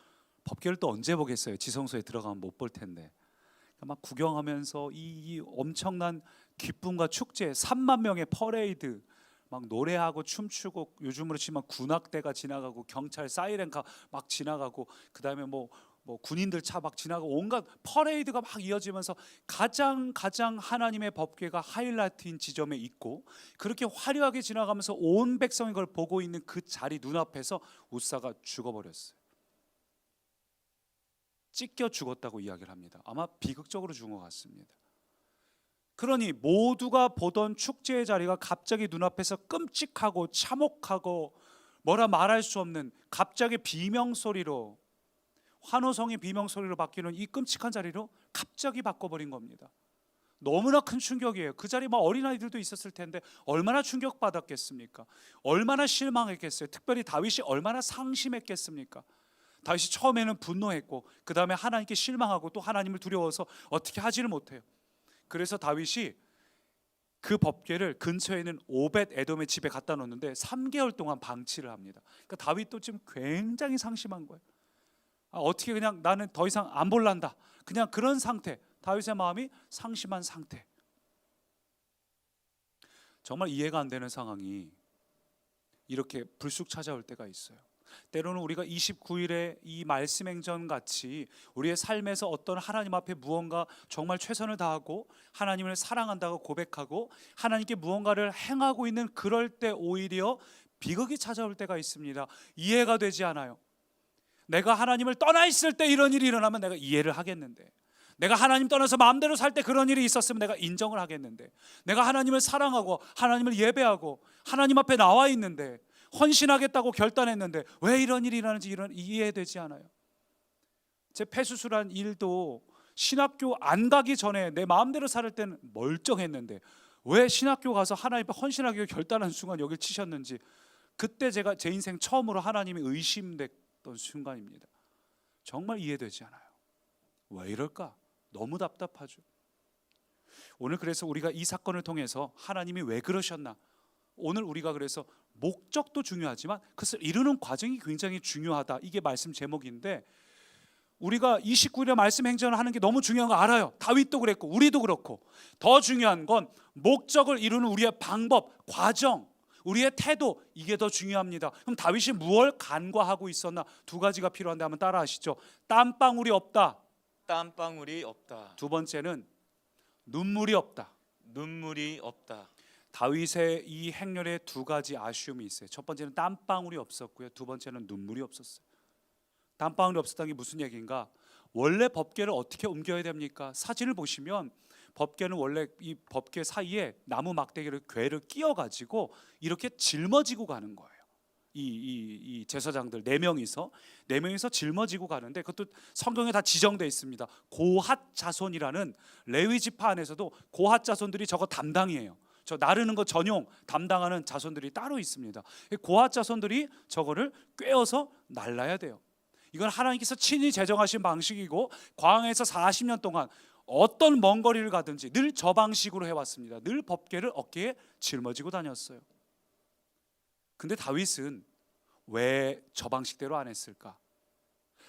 법궤를 또 언제 보겠어요? 지성소에 들어가면 못 볼 텐데 막 구경하면서 이 엄청난 기쁨과 축제, 3만 명의 퍼레이드, 막 노래하고 춤추고, 요즘으로 치면 군악대가 지나가고 경찰 사이렌카 막 지나가고, 그 다음에 뭐 뭐 군인들 차 막 지나고 온갖 퍼레이드가 막 이어지면서 가장 하나님의 법궤가 하이라이트인 지점에 있고, 그렇게 화려하게 지나가면서 온 백성이 그걸 보고 있는 그 자리 눈앞에서 웃사가 죽어버렸어요. 찢겨 죽었다고 이야기를 합니다. 아마 비극적으로 죽은 것 같습니다. 그러니 모두가 보던 축제의 자리가 갑자기 눈앞에서 끔찍하고 참혹하고 뭐라 말할 수 없는 갑자기 비명소리로, 환호성의 비명소리로 바뀌는 이 끔찍한 자리로 갑자기 바꿔버린 겁니다. 너무나 큰 충격이에요. 그 자리에 막 어린아이들도 있었을 텐데 얼마나 충격받았겠습니까? 얼마나 실망했겠어요. 특별히 다윗이 얼마나 상심했겠습니까? 다윗이 처음에는 분노했고 그 다음에 하나님께 실망하고 또 하나님을 두려워서 어떻게 하지를 못해요. 그래서 다윗이 그 법궤를 근처에 있는 오벳 에돔의 집에 갖다 놓는데 3개월 동안 방치를 합니다. 그러니까 다윗도 지금 굉장히 상심한 거예요. 어떻게 그냥 나는 더 이상 안 볼란다, 그냥 그런 상태. 다윗의 마음이 상심한 상태. 정말 이해가 안 되는 상황이 이렇게 불쑥 찾아올 때가 있어요. 때로는 우리가 29일의 이 말씀 행전 같이 우리의 삶에서 어떤 하나님 앞에 무언가 정말 최선을 다하고 하나님을 사랑한다고 고백하고 하나님께 무언가를 행하고 있는 그럴 때 오히려 비극이 찾아올 때가 있습니다. 이해가 되지 않아요. 내가 하나님을 떠나 있을 때 이런 일이 일어나면 내가 이해를 하겠는데, 내가 하나님 떠나서 마음대로 살 때 그런 일이 있었으면 내가 인정을 하겠는데, 내가 하나님을 사랑하고 하나님을 예배하고 하나님 앞에 나와 있는데 헌신하겠다고 결단했는데 왜 이런 일이 일어나는지 이해되지 않아요. 제 폐수술한 일도 신학교 안 가기 전에 내 마음대로 살 때는 멀쩡했는데 왜 신학교 가서 하나님 앞에 헌신하기로 결단한 순간 여길 치셨는지, 그때 제가 제 인생 처음으로 하나님이 의심됐던 순간입니다. 정말 이해되지 않아요. 왜 이럴까? 너무 답답하죠. 오늘 그래서 우리가 이 사건을 통해서 하나님이 왜 그러셨나, 오늘 우리가 그래서 목적도 중요하지만 그것을 이루는 과정이 굉장히 중요하다, 이게 말씀 제목인데, 우리가 29일의 말씀 행전을 하는 게 너무 중요한 거 알아요. 다윗도 그랬고 우리도 그렇고, 더 중요한 건 목적을 이루는 우리의 방법, 과정, 우리의 태도, 이게 더 중요합니다. 그럼 다윗이 무엇을 간과하고 있었나? 두 가지가 필요한데 한번 따라 하시죠. 땀방울이 없다. 땀방울이 없다. 두 번째는 눈물이 없다. 눈물이 없다. 다윗의 이 행렬에 두 가지 아쉬움이 있어요. 첫 번째는 땀방울이 없었고요, 두 번째는 눈물이 없었어요. 땀방울이 없었다는 게 무슨 얘기인가? 원래 법궤를 어떻게 옮겨야 됩니까? 사진을 보시면 법궤는 원래 이 법궤 사이에 나무 막대기를 궤를 끼워가지고 이렇게 짊어지고 가는 거예요. 이 제사장들 네 명이서 짊어지고 가는데, 그것도 성경에 다 지정되어 있습니다. 고핫 자손이라는 레위 지파 안에서도 고핫 자손들이 저거 담당이에요. 저 나르는 거 전용 담당하는 자손들이 따로 있습니다. 고핫 자손들이 저거를 꿰어서 날라야 돼요. 이건 하나님께서 친히 제정하신 방식이고, 광야에서 40년 동안 어떤 먼 거리를 가든지 늘 저 방식으로 해왔습니다. 늘 법궤를 어깨에 짊어지고 다녔어요. 근데 다윗은 왜 저 방식대로 안 했을까?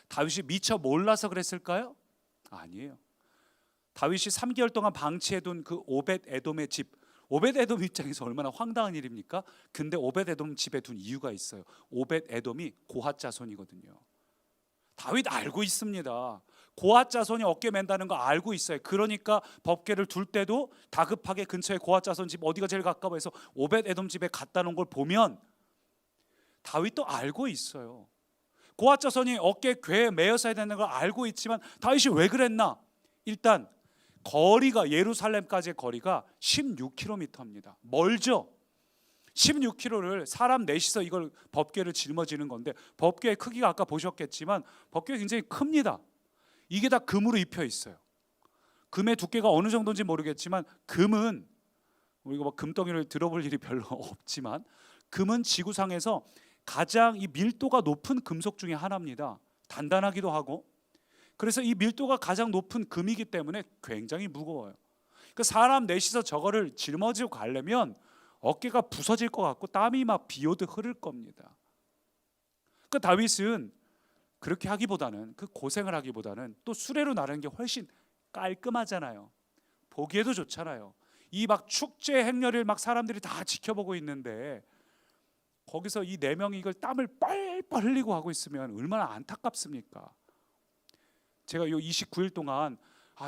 다윗이 미처 몰라서 그랬을까요? 아니에요. 다윗이 3개월 동안 방치해둔 그 오벳 에돔의 집, 오벳 에돔 입장에서 얼마나 황당한 일입니까? 근데 오벳 에돔 집에 둔 이유가 있어요. 오벳 에돔이 고핫 자손이거든요. 다윗 알고 있습니다. 고핫 자손이 어깨 맨다는 거 알고 있어요. 그러니까 법궤를 둘 때도 다급하게 근처에 고핫 자손 집 어디가 제일 가까워 해서 오벳 에돔 집에 갖다 놓은 걸 보면 다윗도 알고 있어요. 고핫 자손이 어깨에 궤에 매여서야 되는 걸 알고 있지만 다윗이 왜 그랬나? 일단 거리가, 예루살렘까지의 거리가 16km입니다. 멀죠? 16km를 사람 넷이서 이걸 법궤를 짊어지는 건데, 법궤의 크기가 아까 보셨겠지만 법궤가 굉장히 큽니다. 이게 다 금으로 입혀 있어요. 금의 두께가 어느 정도인지 모르겠지만 금은, 우리가 뭐 금덩이를 들어볼 일이 별로 없지만 금은 지구상에서 가장 이 밀도가 높은 금속 중에 하나입니다. 단단하기도 하고, 그래서 이 밀도가 가장 높은 금이기 때문에 굉장히 무거워요. 그 사람 넷이서 저거를 짊어지고 가려면 어깨가 부서질 것 같고 땀이 막 비오듯 흐를 겁니다. 그 다윗은 그렇게 하기보다는, 그 고생을 하기보다는 또 수레로 나르는 게 훨씬 깔끔하잖아요. 보기에도 좋잖아요. 이 막 축제 행렬을 막 사람들이 다 지켜보고 있는데 거기서 이 네 명이 이걸 땀을 뻘뻘 흘리고 하고 있으면 얼마나 안타깝습니까? 제가 요 29일 동안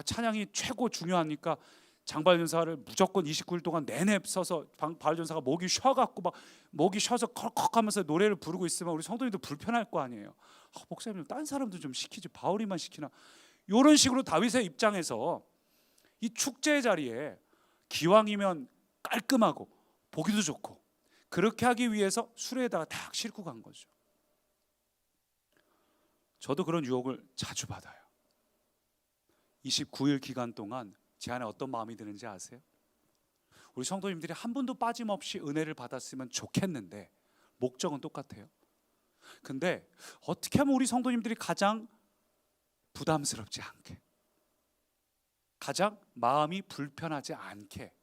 찬양이 최고 중요하니까 장발전사를 무조건 29일 동안 내내 써서 발전사가 목이 쉬어갖고 막 목이 쉬어서 컬컥하면서 노래를 부르고 있으면 우리 성도님도 불편할 거 아니에요. 목사님 딴 사람도 좀 시키지 바울이만 시키나. 이런 식으로 다윗의 입장에서 이 축제의 자리에 기왕이면 깔끔하고 보기도 좋고 그렇게 하기 위해서 수레에다가 딱 싣고 간 거죠. 저도 그런 유혹을 자주 받아요. 29일 기간 동안 제 안에 어떤 마음이 드는지 아세요? 우리 성도님들이 한 분도 빠짐없이 은혜를 받았으면 좋겠는데 목적은 똑같아요. 근데 어떻게 하면 우리 성도님들이 가장 부담스럽지 않게, 가장 마음이 불편하지 않게,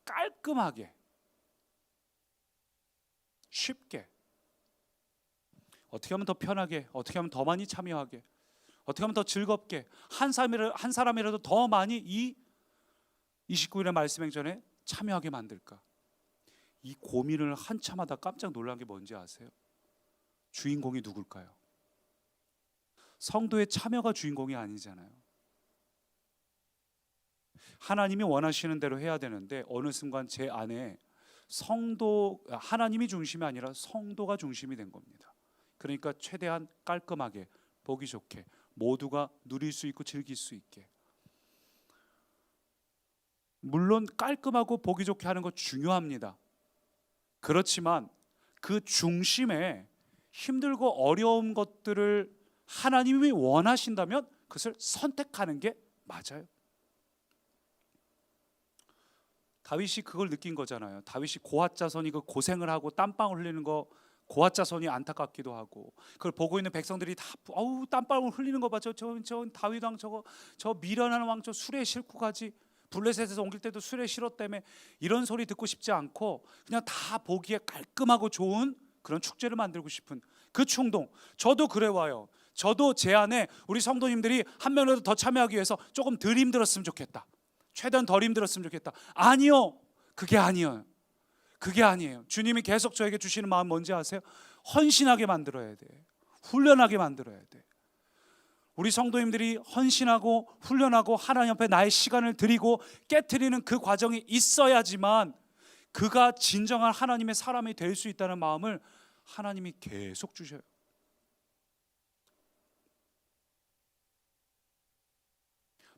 깔끔하게, 쉽게, 어떻게 하면 더 편하게, 어떻게 하면 더 많이 참여하게, 어떻게 하면 더 즐겁게, 한 사람이라도 더 많이 이 29일의 말씀 행전에 참여하게 만들까? 이 고민을 한참 하다 깜짝 놀란 게 뭔지 아세요? 주인공이 누굴까요? 성도의 참여가 주인공이 아니잖아요. 하나님이 원하시는 대로 해야 되는데 어느 순간 제 안에 하나님이 중심이 아니라 성도가 중심이 된 겁니다. 그러니까 최대한 깔끔하게, 보기 좋게, 모두가 누릴 수 있고 즐길 수 있게. 물론 깔끔하고 보기 좋게 하는 거 중요합니다. 그렇지만 그 중심에 힘들고 어려운 것들을 하나님이 원하신다면 그것을 선택하는 게 맞아요. 다윗이 그걸 느낀 거잖아요. 다윗이 고핫 자손이 그 고생을 하고 땀방울 흘리는 거 고핫 자손이 안타깝기도 하고, 그걸 보고 있는 백성들이 다 땀방울 흘리는 거 봐. 저 다윗 왕 저 미련한 왕 저 수레에 싣고 가지. 블레셋에서 옮길 때도 수레 실었다며. 이런 소리 듣고 싶지 않고 그냥 다 보기에 깔끔하고 좋은 그런 축제를 만들고 싶은 그 충동. 저도 그래 와요. 저도 제 안에 우리 성도님들이 한 명이라도 더 참여하기 위해서 조금 덜 힘들었으면 좋겠다, 최대한 덜 힘들었으면 좋겠다. 아니요, 그게 아니에요. 그게 아니에요. 주님이 계속 저에게 주시는 마음 뭔지 아세요? 헌신하게 만들어야 돼. 훈련하게 만들어야 돼. 우리 성도님들이 헌신하고 훈련하고 하나님 앞에 나의 시간을 드리고 깨트리는 그 과정이 있어야지만 그가 진정한 하나님의 사람이 될 수 있다는 마음을 하나님이 계속 주셔요.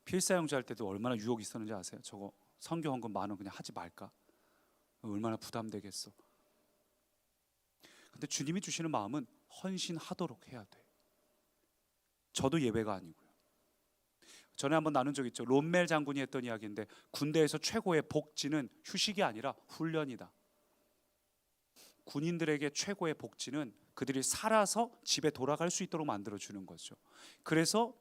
필사용자 할 때도 얼마나 유혹이 있었는지 아세요? 저거 선교 헌금 10,000원 그냥 하지 말까? 얼마나 부담되겠어. 근데 주님이 주시는 마음은 헌신하도록 해야 돼. 저도 예배가 아니고요. 전에 한번 나눈 적 있죠. 롬멜 장군이 했던 이야기인데 군대에서 최고의 복지는 휴식이 아니라 훈련이다. 군인들에게 최고의 복지는 그들이 살아서 집에 돌아갈 수 있도록 만들어주는 거죠. 그래서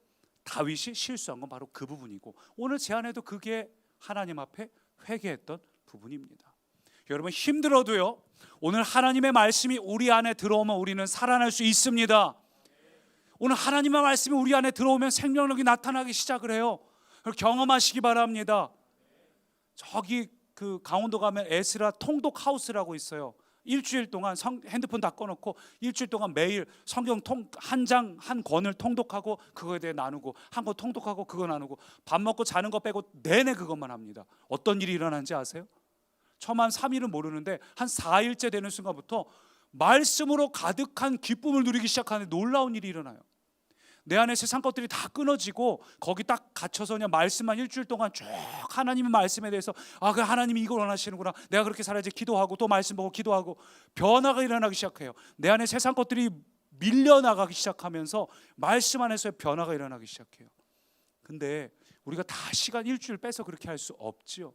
다윗이 실수한 건 바로 그 부분이고, 오늘 제 안에도 그게 하나님 앞에 회개했던 부분입니다. 여러분, 힘들어도요, 오늘 하나님의 말씀이 우리 안에 들어오면 우리는 살아날 수 있습니다. 오늘 하나님의 말씀이 우리 안에 들어오면 생명력이 나타나기 시작을 해요. 경험하시기 바랍니다. 저기 그 강원도 가면 에스라 통독 하우스라고 있어요. 일주일 동안 핸드폰 다 꺼놓고 일주일 동안 매일 성경 한 장 한 권을 통독하고 그거에 대해 나누고, 한 권 통독하고 그거 나누고, 밥 먹고 자는 거 빼고 내내 그것만 합니다. 어떤 일이 일어나는지 아세요? 처음 한 3일은 모르는데 한 4일째 되는 순간부터 말씀으로 가득한 기쁨을 누리기 시작하는 놀라운 일이 일어나요. 내 안에 세상 것들이 다 끊어지고 거기 딱 갇혀서 그냥 말씀만 일주일 동안 쭉 하나님의 말씀에 대해서 그 하나님이 이걸 원하시는구나, 내가 그렇게 살아야지 기도하고 또 말씀 보고 기도하고 변화가 일어나기 시작해요. 내 안에 세상 것들이 밀려나가기 시작하면서 말씀 안에서의 변화가 일어나기 시작해요. 근데 우리가 다 시간 일주일 빼서 그렇게 할 수 없지요.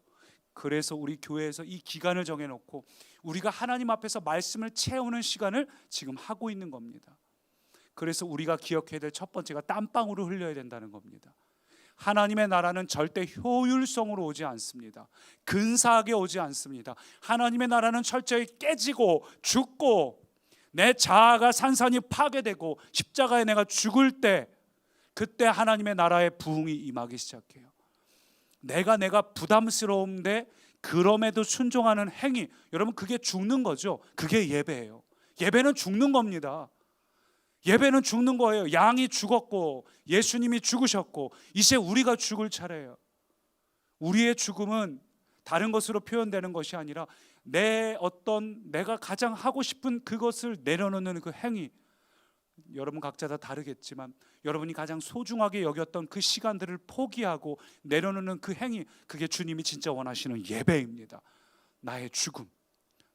그래서 우리 교회에서 이 기간을 정해놓고 우리가 하나님 앞에서 말씀을 채우는 시간을 지금 하고 있는 겁니다. 그래서 우리가 기억해야 될 첫 번째가 땀방울을 흘려야 된다는 겁니다. 하나님의 나라는 절대 효율성으로 오지 않습니다. 근사하게 오지 않습니다. 하나님의 나라는 철저히 깨지고 죽고 내 자아가 산산이 파괴되고 십자가에 내가 죽을 때, 그때 하나님의 나라의 부흥이 임하기 시작해요. 내가 부담스러운데 그럼에도 순종하는 행위, 여러분 그게 죽는 거죠. 그게 예배예요. 예배는 죽는 겁니다. 예배는 죽는 거예요. 양이 죽었고 예수님이 죽으셨고 이제 우리가 죽을 차례예요. 우리의 죽음은 다른 것으로 표현되는 것이 아니라 내가 가장 하고 싶은 그것을 내려놓는 그 행위, 여러분 각자 다 다르겠지만 여러분이 가장 소중하게 여겼던 그 시간들을 포기하고 내려놓는 그 행위, 그게 주님이 진짜 원하시는 예배입니다. 나의 죽음,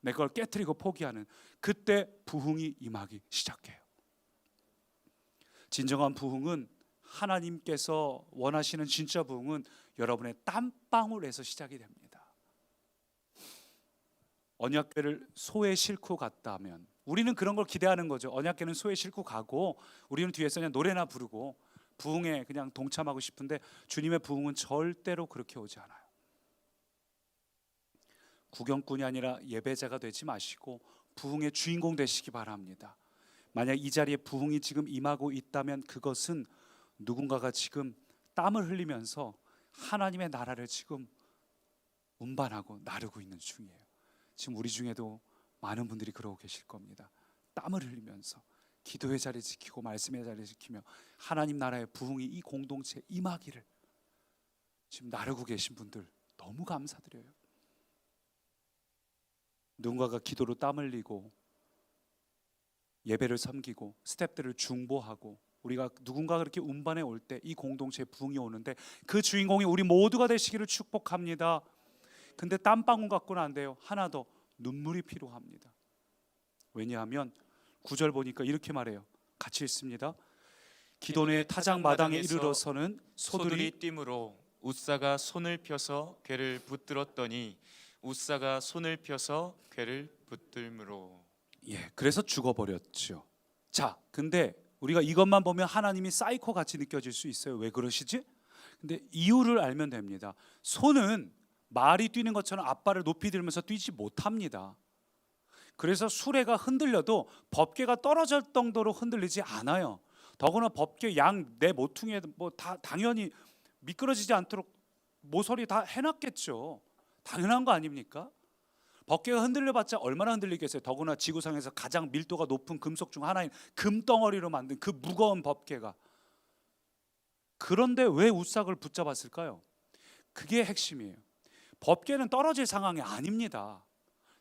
내 걸 깨트리고 포기하는, 그때 부흥이 임하기 시작해요. 진정한 부흥은, 하나님께서 원하시는 진짜 부흥은 여러분의 땀방울에서 시작이 됩니다. 언약궤를 소에 싣고 갔다면, 우리는 그런 걸 기대하는 거죠. 언약궤는 소에 싣고 가고 우리는 뒤에서 그냥 노래나 부르고 부흥에 그냥 동참하고 싶은데, 주님의 부흥은 절대로 그렇게 오지 않아요. 구경꾼이 아니라 예배자가 되지 마시고 부흥의 주인공 되시기 바랍니다. 만약 이 자리에 부흥이 지금 임하고 있다면 그것은 누군가가 지금 땀을 흘리면서 하나님의 나라를 지금 운반하고 나르고 있는 중이에요. 지금 우리 중에도 많은 분들이 그러고 계실 겁니다. 땀을 흘리면서 기도의 자리 지키고 말씀의 자리 지키며 하나님 나라의 부흥이 이 공동체에 임하기를 지금 나르고 계신 분들 너무 감사드려요. 누군가가 기도로 땀 흘리고 예배를 섬기고 스태프들을 중보하고 우리가 누군가 그렇게 운반해 올 때 이 공동체에 부흥이 오는데 그 주인공이 우리 모두가 되시기를 축복합니다. 근데 땀방울 갖고는 안 돼요. 하나 더, 눈물이 필요합니다. 왜냐하면 9절 보니까 이렇게 말해요. 같이 읽습니다. 기도의 타작 마당에 이르러서는 소들이 뛰므로 웃사가 손을 펴서 궤를 붙들었더니 웃사가 손을 펴서 궤를 붙들므로. 그래서 죽어버렸죠. 자, 근데 우리가 이것만 보면 하나님이 사이코 같이 느껴질 수 있어요. 왜 그러시지? 근데 이유를 알면 됩니다. 소는 말이 뛰는 것처럼 앞발을 높이 들면서 뛰지 못합니다. 그래서 수레가 흔들려도 법궤가 떨어질 정도로 흔들리지 않아요. 더구나 법궤 양 내 모퉁이에 다 당연히 미끄러지지 않도록 모서리 다 해놨겠죠. 당연한 거 아닙니까? 법궤가 흔들려봤자 얼마나 흔들리겠어요. 더구나 지구상에서 가장 밀도가 높은 금속 중 하나인 금덩어리로 만든 그 무거운 법궤가. 그런데 왜 우삭을 붙잡았을까요? 그게 핵심이에요. 법궤는 떨어질 상황이 아닙니다.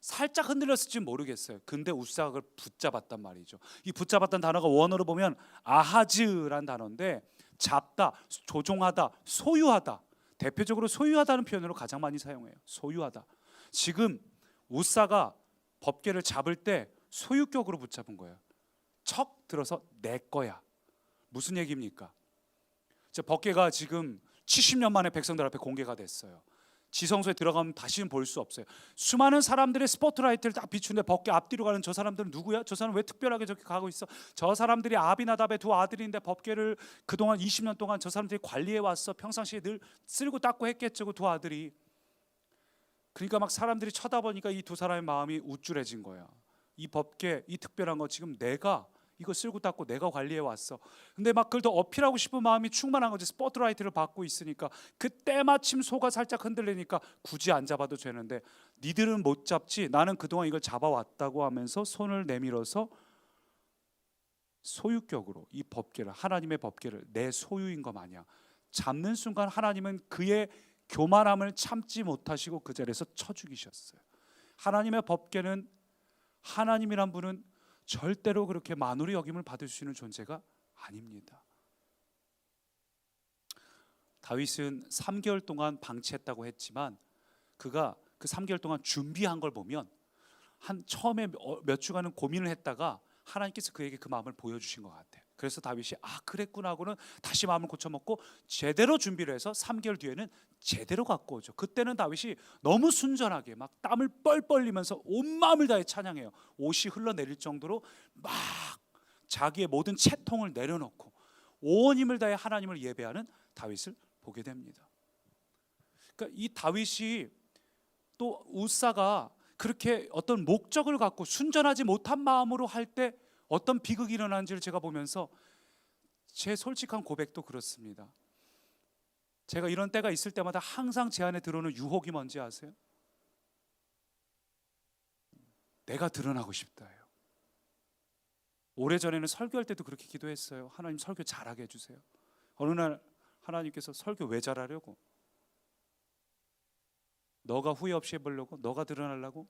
살짝 흔들렸을지 모르겠어요. 근데 우삭을 붙잡았단 말이죠. 이 붙잡았다는 단어가 원어로 보면 아하즈란 단어인데, 잡다, 조종하다, 소유하다, 대표적으로 소유하다는 표현으로 가장 많이 사용해요. 소유하다. 지금 우사가 법궤를 잡을 때 소유격으로 붙잡은 거예요. 척 들어서 내 거야. 무슨 얘기입니까? 법궤가 지금 70년 만에 백성들 앞에 공개가 됐어요. 지성소에 들어가면 다시는 볼 수 없어요. 수많은 사람들의 스포트라이트를 딱 비추는데 법궤 앞뒤로 가는 저 사람들은 누구야? 저 사람 왜 특별하게 저렇게 가고 있어? 저 사람들이 아비나답의 두 아들인데 법궤를 그동안 20년 동안 저 사람들이 관리해 왔어. 평상시에 늘 쓸고 닦고 했겠죠, 그 두 아들이. 그러니까 막 사람들이 쳐다보니까 이 두 사람의 마음이 우쭐해진 거야. 이 법궤, 이 특별한 거 지금 내가 이거 쓸고 닦고 내가 관리해 왔어. 근데 막 그걸 더 어필하고 싶은 마음이 충만한 거지. 스포트라이트를 받고 있으니까. 그때 마침 소가 살짝 흔들리니까 굳이 안 잡아도 되는데 니들은 못 잡지, 나는 그동안 이걸 잡아왔다고 하면서 손을 내밀어서 소유격으로 이 법궤를, 하나님의 법궤를 내 소유인 것 마냥 잡는 순간 하나님은 그의 교만함을 참지 못하시고 그 자리에서 쳐 죽이셨어요. 하나님의 법궤는, 하나님이란 분은 절대로 그렇게 만우리 여김을 받을 수 있는 존재가 아닙니다. 다윗은 3개월 동안 방치했다고 했지만 그가 그 3개월 동안 준비한 걸 보면 처음에 몇 주간은 고민을 했다가 하나님께서 그에게 그 마음을 보여주신 것 같아요. 그래서 다윗이 그랬구나 하고는 다시 마음을 고쳐먹고 제대로 준비를 해서 3개월 뒤에는 제대로 갖고 오죠. 그때는 다윗이 너무 순전하게 막 땀을 뻘뻘 흘리면서 온 마음을 다해 찬양해요. 옷이 흘러내릴 정도로 막 자기의 모든 채통을 내려놓고 온 힘을 다해 하나님을 예배하는 다윗을 보게 됩니다. 그러니까 이 다윗이, 또 우사가 그렇게 어떤 목적을 갖고 순전하지 못한 마음으로 할 때 어떤 비극이 일어나는지를 제가 보면서 제 솔직한 고백도 그렇습니다. 제가 이런 때가 있을 때마다 항상 제 안에 들어오는 유혹이 뭔지 아세요? 내가 드러나고 싶다예요. 오래전에는 설교할 때도 그렇게 기도했어요. 하나님 설교 잘하게 해주세요. 어느 날 하나님께서 설교 왜 잘하려고? 너가 후회 없이 해보려고? 너가 드러나려고?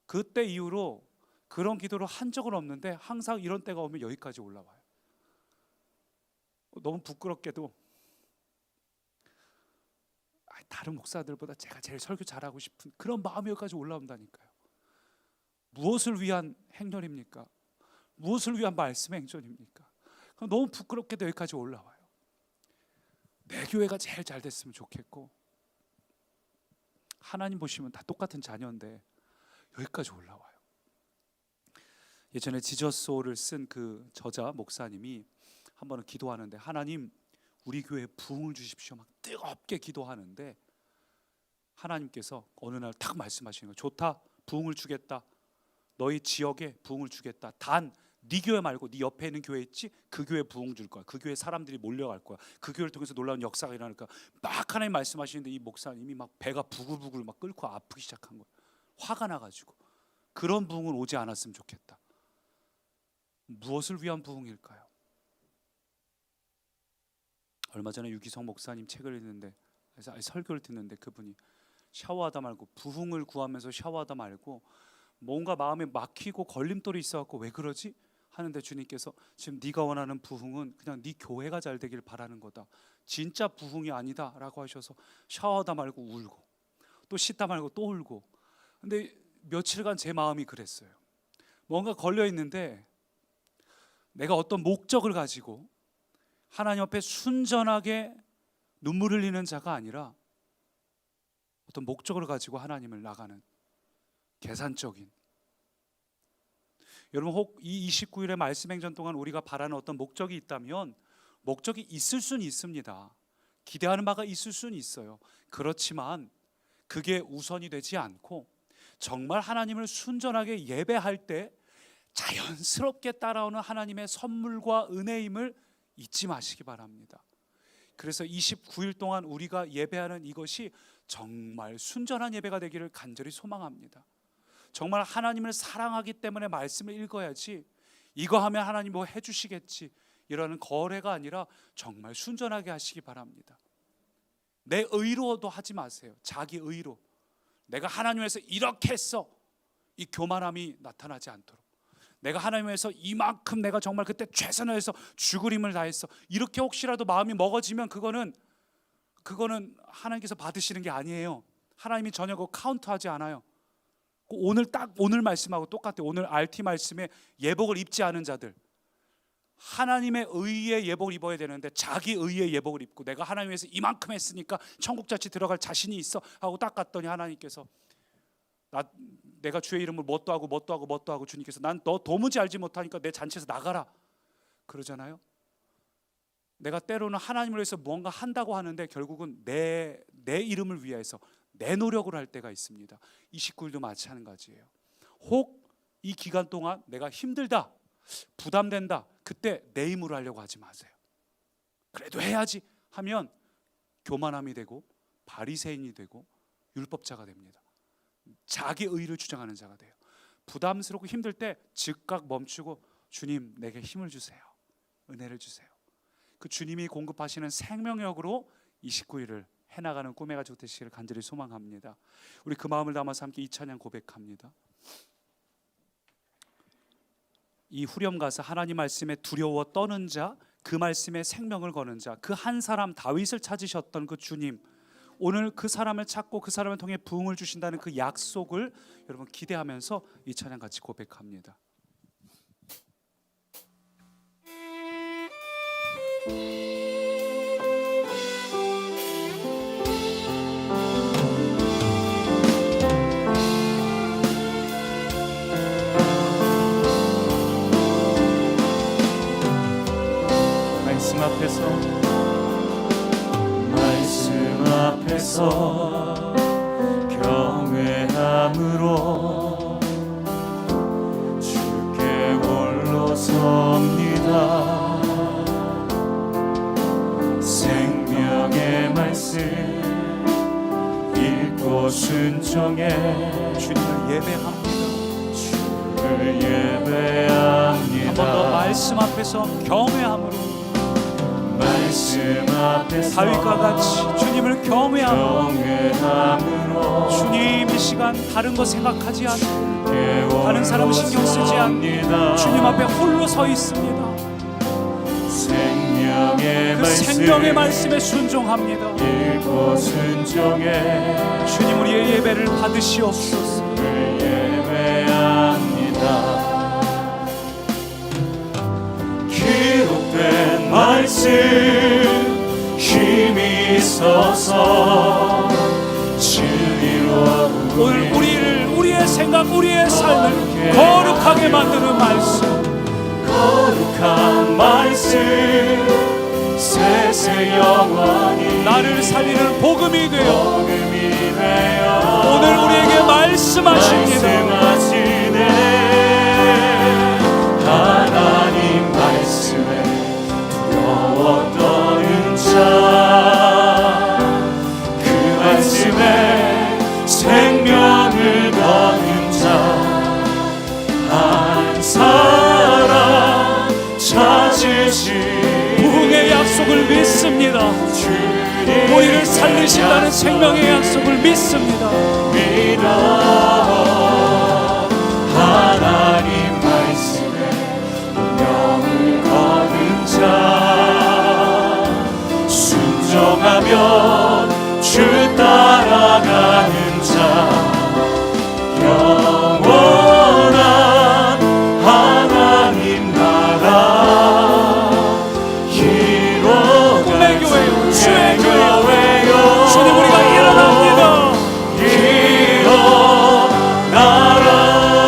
그때 이후로 그런 기도를 한 적은 없는데 항상 이런 때가 오면 여기까지 올라와요. 너무 부끄럽게도 다른 목사들보다 제가 제일 설교 잘하고 싶은 그런 마음이 여기까지 올라온다니까요. 무엇을 위한 행렬입니까? 무엇을 위한 말씀의 행전입니까? 너무 부끄럽게도 여기까지 올라와요. 내 교회가 제일 잘 됐으면 좋겠고, 하나님 보시면 다 똑같은 자녀인데 여기까지 올라와요. 예전에 지저스호를 쓴 그 저자 목사님이 한 번은 기도하는데, 하나님 우리 교회에 부흥을 주십시오 막 뜨겁게 기도하는데, 하나님께서 어느 날 딱 말씀하시는 거예요. 좋다, 부흥을 주겠다. 너희 지역에 부흥을 주겠다. 단 네 교회 말고 네 옆에 있는 교회 있지? 그 교회 부흥 줄 거야. 그 교회 사람들이 몰려갈 거야. 그 교회를 통해서 놀라운 역사가 일어날까. 막 하나님 말씀하시는데 이 목사님이 막 배가 부글부글 막 끓고 아프기 시작한 거예요. 화가 나가지고. 그런 부흥은 오지 않았으면 좋겠다. 무엇을 위한 부흥일까요? 얼마 전에 유기성 목사님 책을 읽는데, 설교를 듣는데 그분이 샤워하다 말고, 부흥을 구하면서 샤워하다 말고 뭔가 마음에 막히고 걸림돌이 있어갖고 왜 그러지? 하는데 주님께서 지금 네가 원하는 부흥은 그냥 네 교회가 잘 되길 바라는 거다. 진짜 부흥이 아니다 라고 하셔서 샤워하다 말고 울고, 또 씻다 말고 또 울고. 근데 며칠간 제 마음이 그랬어요. 뭔가 걸려있는데 내가 어떤 목적을 가지고 하나님 앞에 순전하게 눈물 흘리는 자가 아니라 어떤 목적을 가지고 하나님을 나가는 계산적인, 여러분 혹 이 29일의 말씀 행전 동안 우리가 바라는 어떤 목적이 있다면, 목적이 있을 수는 있습니다. 기대하는 바가 있을 수는 있어요. 그렇지만 그게 우선이 되지 않고 정말 하나님을 순전하게 예배할 때 자연스럽게 따라오는 하나님의 선물과 은혜임을 잊지 마시기 바랍니다. 그래서 29일 동안 우리가 예배하는 이것이 정말 순전한 예배가 되기를 간절히 소망합니다. 정말 하나님을 사랑하기 때문에 말씀을 읽어야지, 이거 하면 하나님 뭐 해주시겠지 이러는 거래가 아니라 정말 순전하게 하시기 바랍니다. 내 의로도 하지 마세요. 자기 의로, 내가 하나님 위해서 이렇게 했어, 이 교만함이 나타나지 않도록, 내가 하나님 위해서 이만큼 내가 정말 그때 최선을 해서 죽을 힘을 다했어, 이렇게 혹시라도 마음이 먹어지면 그거는 하나님께서 받으시는 게 아니에요. 하나님이 전혀 그거 카운트하지 않아요. 오늘 말씀하고 똑같아요. 오늘 RT 말씀에 예복을 입지 않은 자들, 하나님의 의의 예복을 입어야 되는데 자기 의의 예복을 입고 내가 하나님 위해서 이만큼 했으니까 천국 자치 들어갈 자신이 있어 하고 딱 갔더니 하나님께서 내가 주의 이름을 뭣도 하고 주님께서 난 너 도무지 알지 못하니까 내 잔치에서 나가라 그러잖아요. 내가 때로는 하나님을 위해서 무언가 한다고 하는데 결국은 내 이름을 위해서 내 노력을 할 때가 있습니다. 29일도 마찬가지예요. 혹 이 기간 동안 내가 힘들다, 부담된다, 그때 내 힘으로 하려고 하지 마세요. 그래도 해야지 하면 교만함이 되고 바리새인이 되고 율법자가 됩니다. 자기 의를 주장하는 자가 돼요. 부담스럽고 힘들 때 즉각 멈추고 주님 내게 힘을 주세요, 은혜를 주세요. 그 주님이 공급하시는 생명력으로 29일을 해나가는 꿈의 가족 되시기를 간절히 소망합니다. 우리 그 마음을 담아서 함께 이 찬양 고백합니다. 이 후렴 가사, 하나님 말씀에 두려워 떠는 자, 그 말씀에 생명을 거는 자, 그 한 사람 다윗을 찾으셨던 그 주님, 오늘 그 사람을 찾고 그 사람을 통해 부흥을 주신다는 그 약속을 여러분 기대하면서 이 찬양 같이 고백합니다. 말씀 앞에서 경외함으로 주께 홀로 섭니다. 생명의 말씀 읽고 순종해 주님을 예배합니다. 주를 예배합니다. 번 더 말씀 앞에서 경외함으로, 말씀 앞에서 다윗과 같이 주님을 경외함으로, 경외함으로 주님 이 시간 다른 거 생각하지 않고 다른 사람 깨어서 신경 쓰지 않고 주님 앞에 홀로 서 있습니다. 생명의 그 말씀 생명의 말씀에 순종합니다. 읽고 순종해 주님 우리의 예배를 받으시옵소서. 예배합니다. 기록된 말씀 힘이 있어서 진리로 오늘 우리의 생각, 우리의 삶을 거룩하게 만드는 말씀, 거룩한 말씀 세세 영원히 나를 살리는 복음이 되어 복음이 되어 오늘 우리에게 말씀하십니다. 말씀하시네. 하나님 말씀에 두려워 떠는 자, 그 말씀에 생명을 거는 자 한 사람 찾으시. 부흥의 약속을 믿습니다. 우리를 살리신다는 생명의 약속을 믿습니다. 믿어. 하나님 말씀에 운명을 거는 자, 순종하면 주 따라가는 자, 영원한 하나님 나라 이루어갈 꿈의 교회요, 주의 교회요. 교회요. 주님 우리가 일어납니다.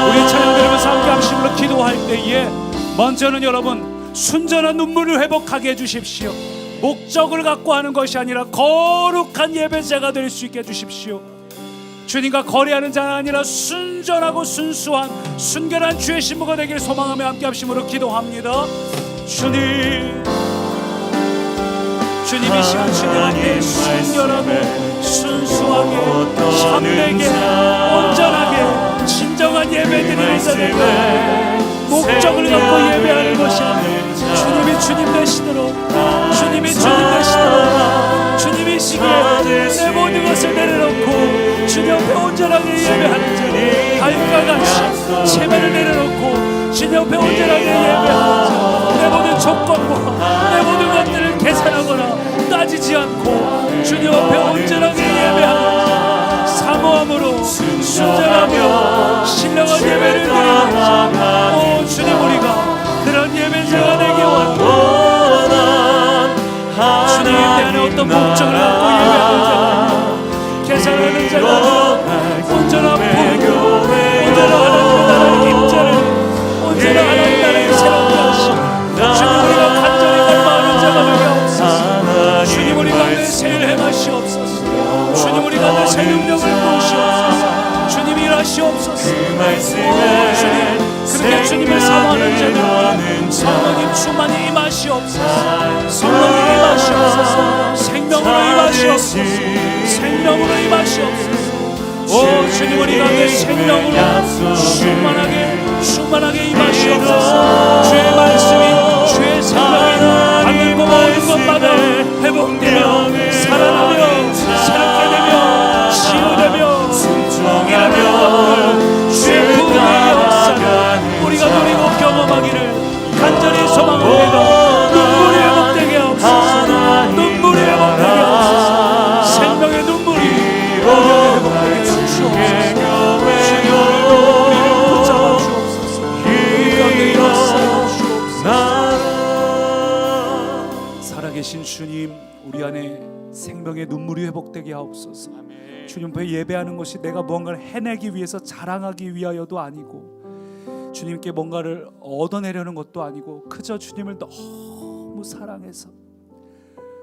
우리 찬양 들으면서 함께 함심으로 기도할 때에 먼저는 여러분 순전한 눈물을 회복하게 해주십시오. 목적을 갖고 하는 것이 아니라 거룩한 예배자가 될 수 있게 해주십시오. 주님과 거래하는 자가 아니라 순전하고 순수한 순결한 주의 신부가 되기를 소망하며 함께 함심으로 기도합니다. 주님, 주님이 시간 주님 앞에 순결하고 순수하게 참되게 온전하게 진정한 예배 드리는 자들과 목적을 갖고 예배하는 것이 아니라 주님이 주님 되시도록, 주님이 주님 되시도록, 주님이 시기에 내 모든 것을 내려놓고 주님 앞에 온전하게 예배하는 자, 다윗과 같이 체면을 내려놓고 주님 앞에 온전하게 예배하는 자, 내 모든 조건과 내 모든 것들을 계산하거나 따지지 않고 주님 앞에 온전하게 예배하는 자, 사모함으로 순전하며 신령한 예배를 드리는 자, 오 주님 우리가 그런 예배자가 되기 원합니다. 주님 내 안에 어떤 목적을 갖고 예배하는 자가 계산하는 자가 온전한 부흥, 온전한 하나님의 나라의 임재를, 온전한 하나님의 나라의 새롭게 하시고 주님 우리가 간절히 갈망하는 자가 되게 하옵소서. 주님 우리 가운데 새를 행하시옵소서. 주님 우리 가운데 새 능력을 부으시옵소서. 주님 일하시옵소서. 오 주님 그렇게 주님을 사모하는 자들은 성령님 충만히 임하시옵소서. 성령님 임하시옵소서. 생명으로 임하시옵소서. 생명으로 임하시옵소서. 오 주님 우리 가운데 생명으로 충만하게 임하시옵소서. 주의 말씀이 주의 생명이 받는 모든 것마다 회복되며 살아나며 새롭게 되며 치유되며 일어나며 주의 부흥의 역사를 우리가 누리고 경험하기를 간절히 소망합니다. 눈물이 회복되게 하옵소서. 눈물이 회복되게 하옵소서. 생명의 눈물이 회복되게 하옵소서. 주여 우리를 붙잡아 주옵소서. 우리 가운데 일어서 주옵소서. 살아계신 주님 우리 안에 생명의 눈물이 회복되게 하옵소서. 주님 앞에 예배하는 것이 내가 뭔가를 해내기 위해서 자랑하기 위하여도 아니고 주님께 뭔가를 얻어내려는 것도 아니고 그저 주님을 너무 사랑해서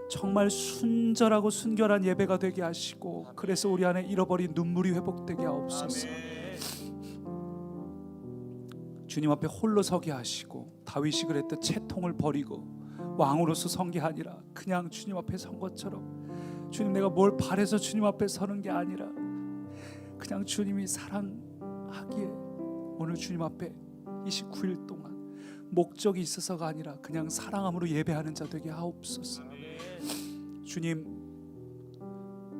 정말 순절하고 순결한 예배가 되게 하시고 그래서 우리 안에 잃어버린 눈물이 회복되게 하옵소서. 주님 앞에 홀로 서게 하시고 다윗이 그랬듯 채통을 버리고 왕으로서 선 게 아니라 그냥 주님 앞에 선 것처럼 주님 내가 뭘 바래서 주님 앞에 서는 게 아니라 그냥 주님이 사랑하기에 오늘 주님 앞에 29일 동안 목적이 있어서가 아니라 그냥 사랑함으로 예배하는 자 되게 하옵소서. 주님,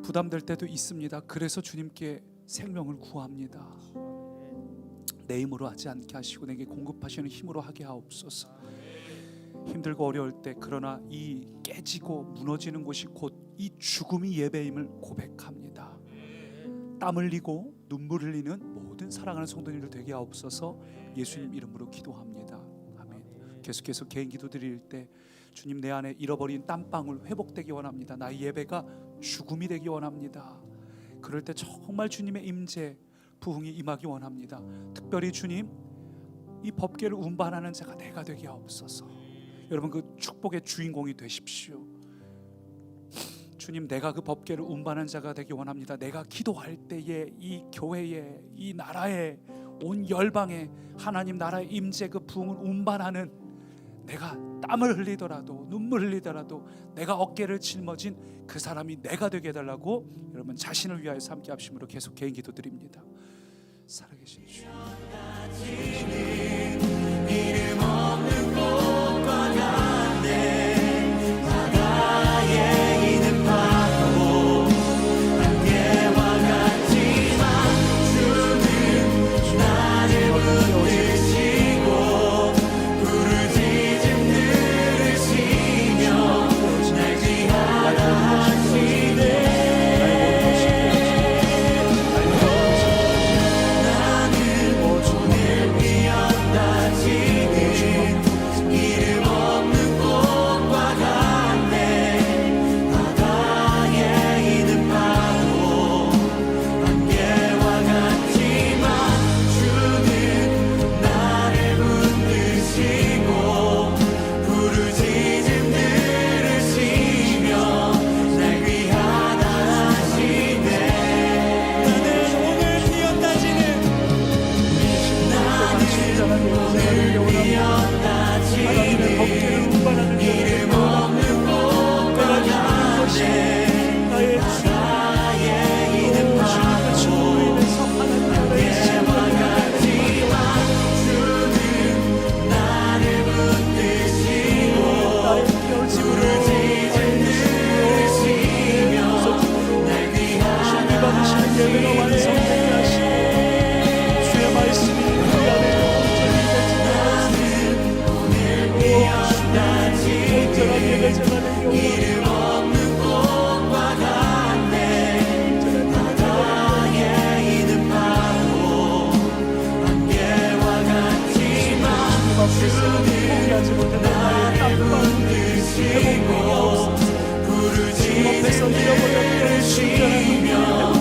부담될 때도 있습니다. 그래서 주님께 생명을 구합니다. 내 힘으로 하지 않게 하시고 내게 공급하시는 힘으로 하게 하옵소서. 힘들고 어려울 때, 그러나 이 깨지고 무너지는 곳이 곧 이 죽음이 예배임을 고백합니다. 땀 흘리고 눈물 흘리는 모든 사랑하는 성도님들 되게 하옵소서. 예수님 이름으로 기도합니다. 아멘. 계속해서 개인 기도 드릴 때 주님, 내 안에 잃어버린 땀방울 회복되기 원합니다. 나의 예배가 죽음이 되기 원합니다. 그럴 때 정말 주님의 임재 부흥이 임하기 원합니다. 특별히 주님, 이 법궤를 운반하는 자가 내가 되게 하옵소서. 여러분, 그 축복의 주인공이 되십시오. 주님, 내가 그 법궤를 운반하는 자가 되기 원합니다. 내가 기도할 때에 이 교회에, 이 나라에, 온 열방에 하나님 나라의 임재 그 부흥을 운반하는, 내가 땀을 흘리더라도 눈물 흘리더라도 내가 어깨를 짊어진 그 사람이 내가 되게 해달라고 여러분 자신을 위하여 함께 합심으로 계속 개인 기도 드립니다. 살아계신 주, 이름 없는 꽃과 같네. 바다에 있는 파도 안개와 같지만 주는 나를 붙드시고 부르짖음 들으시며 날 귀하다 하시네. 예배가 완성되게 하시고 주의 말씀이 우리 안에 온전한 예배자가 되게 원합니다. 주님 앞에서 포기하지 못하는 나의 땀방울을 회복되게 하옵소서. 주님 앞에서 잃어버렸던 순전한 눈물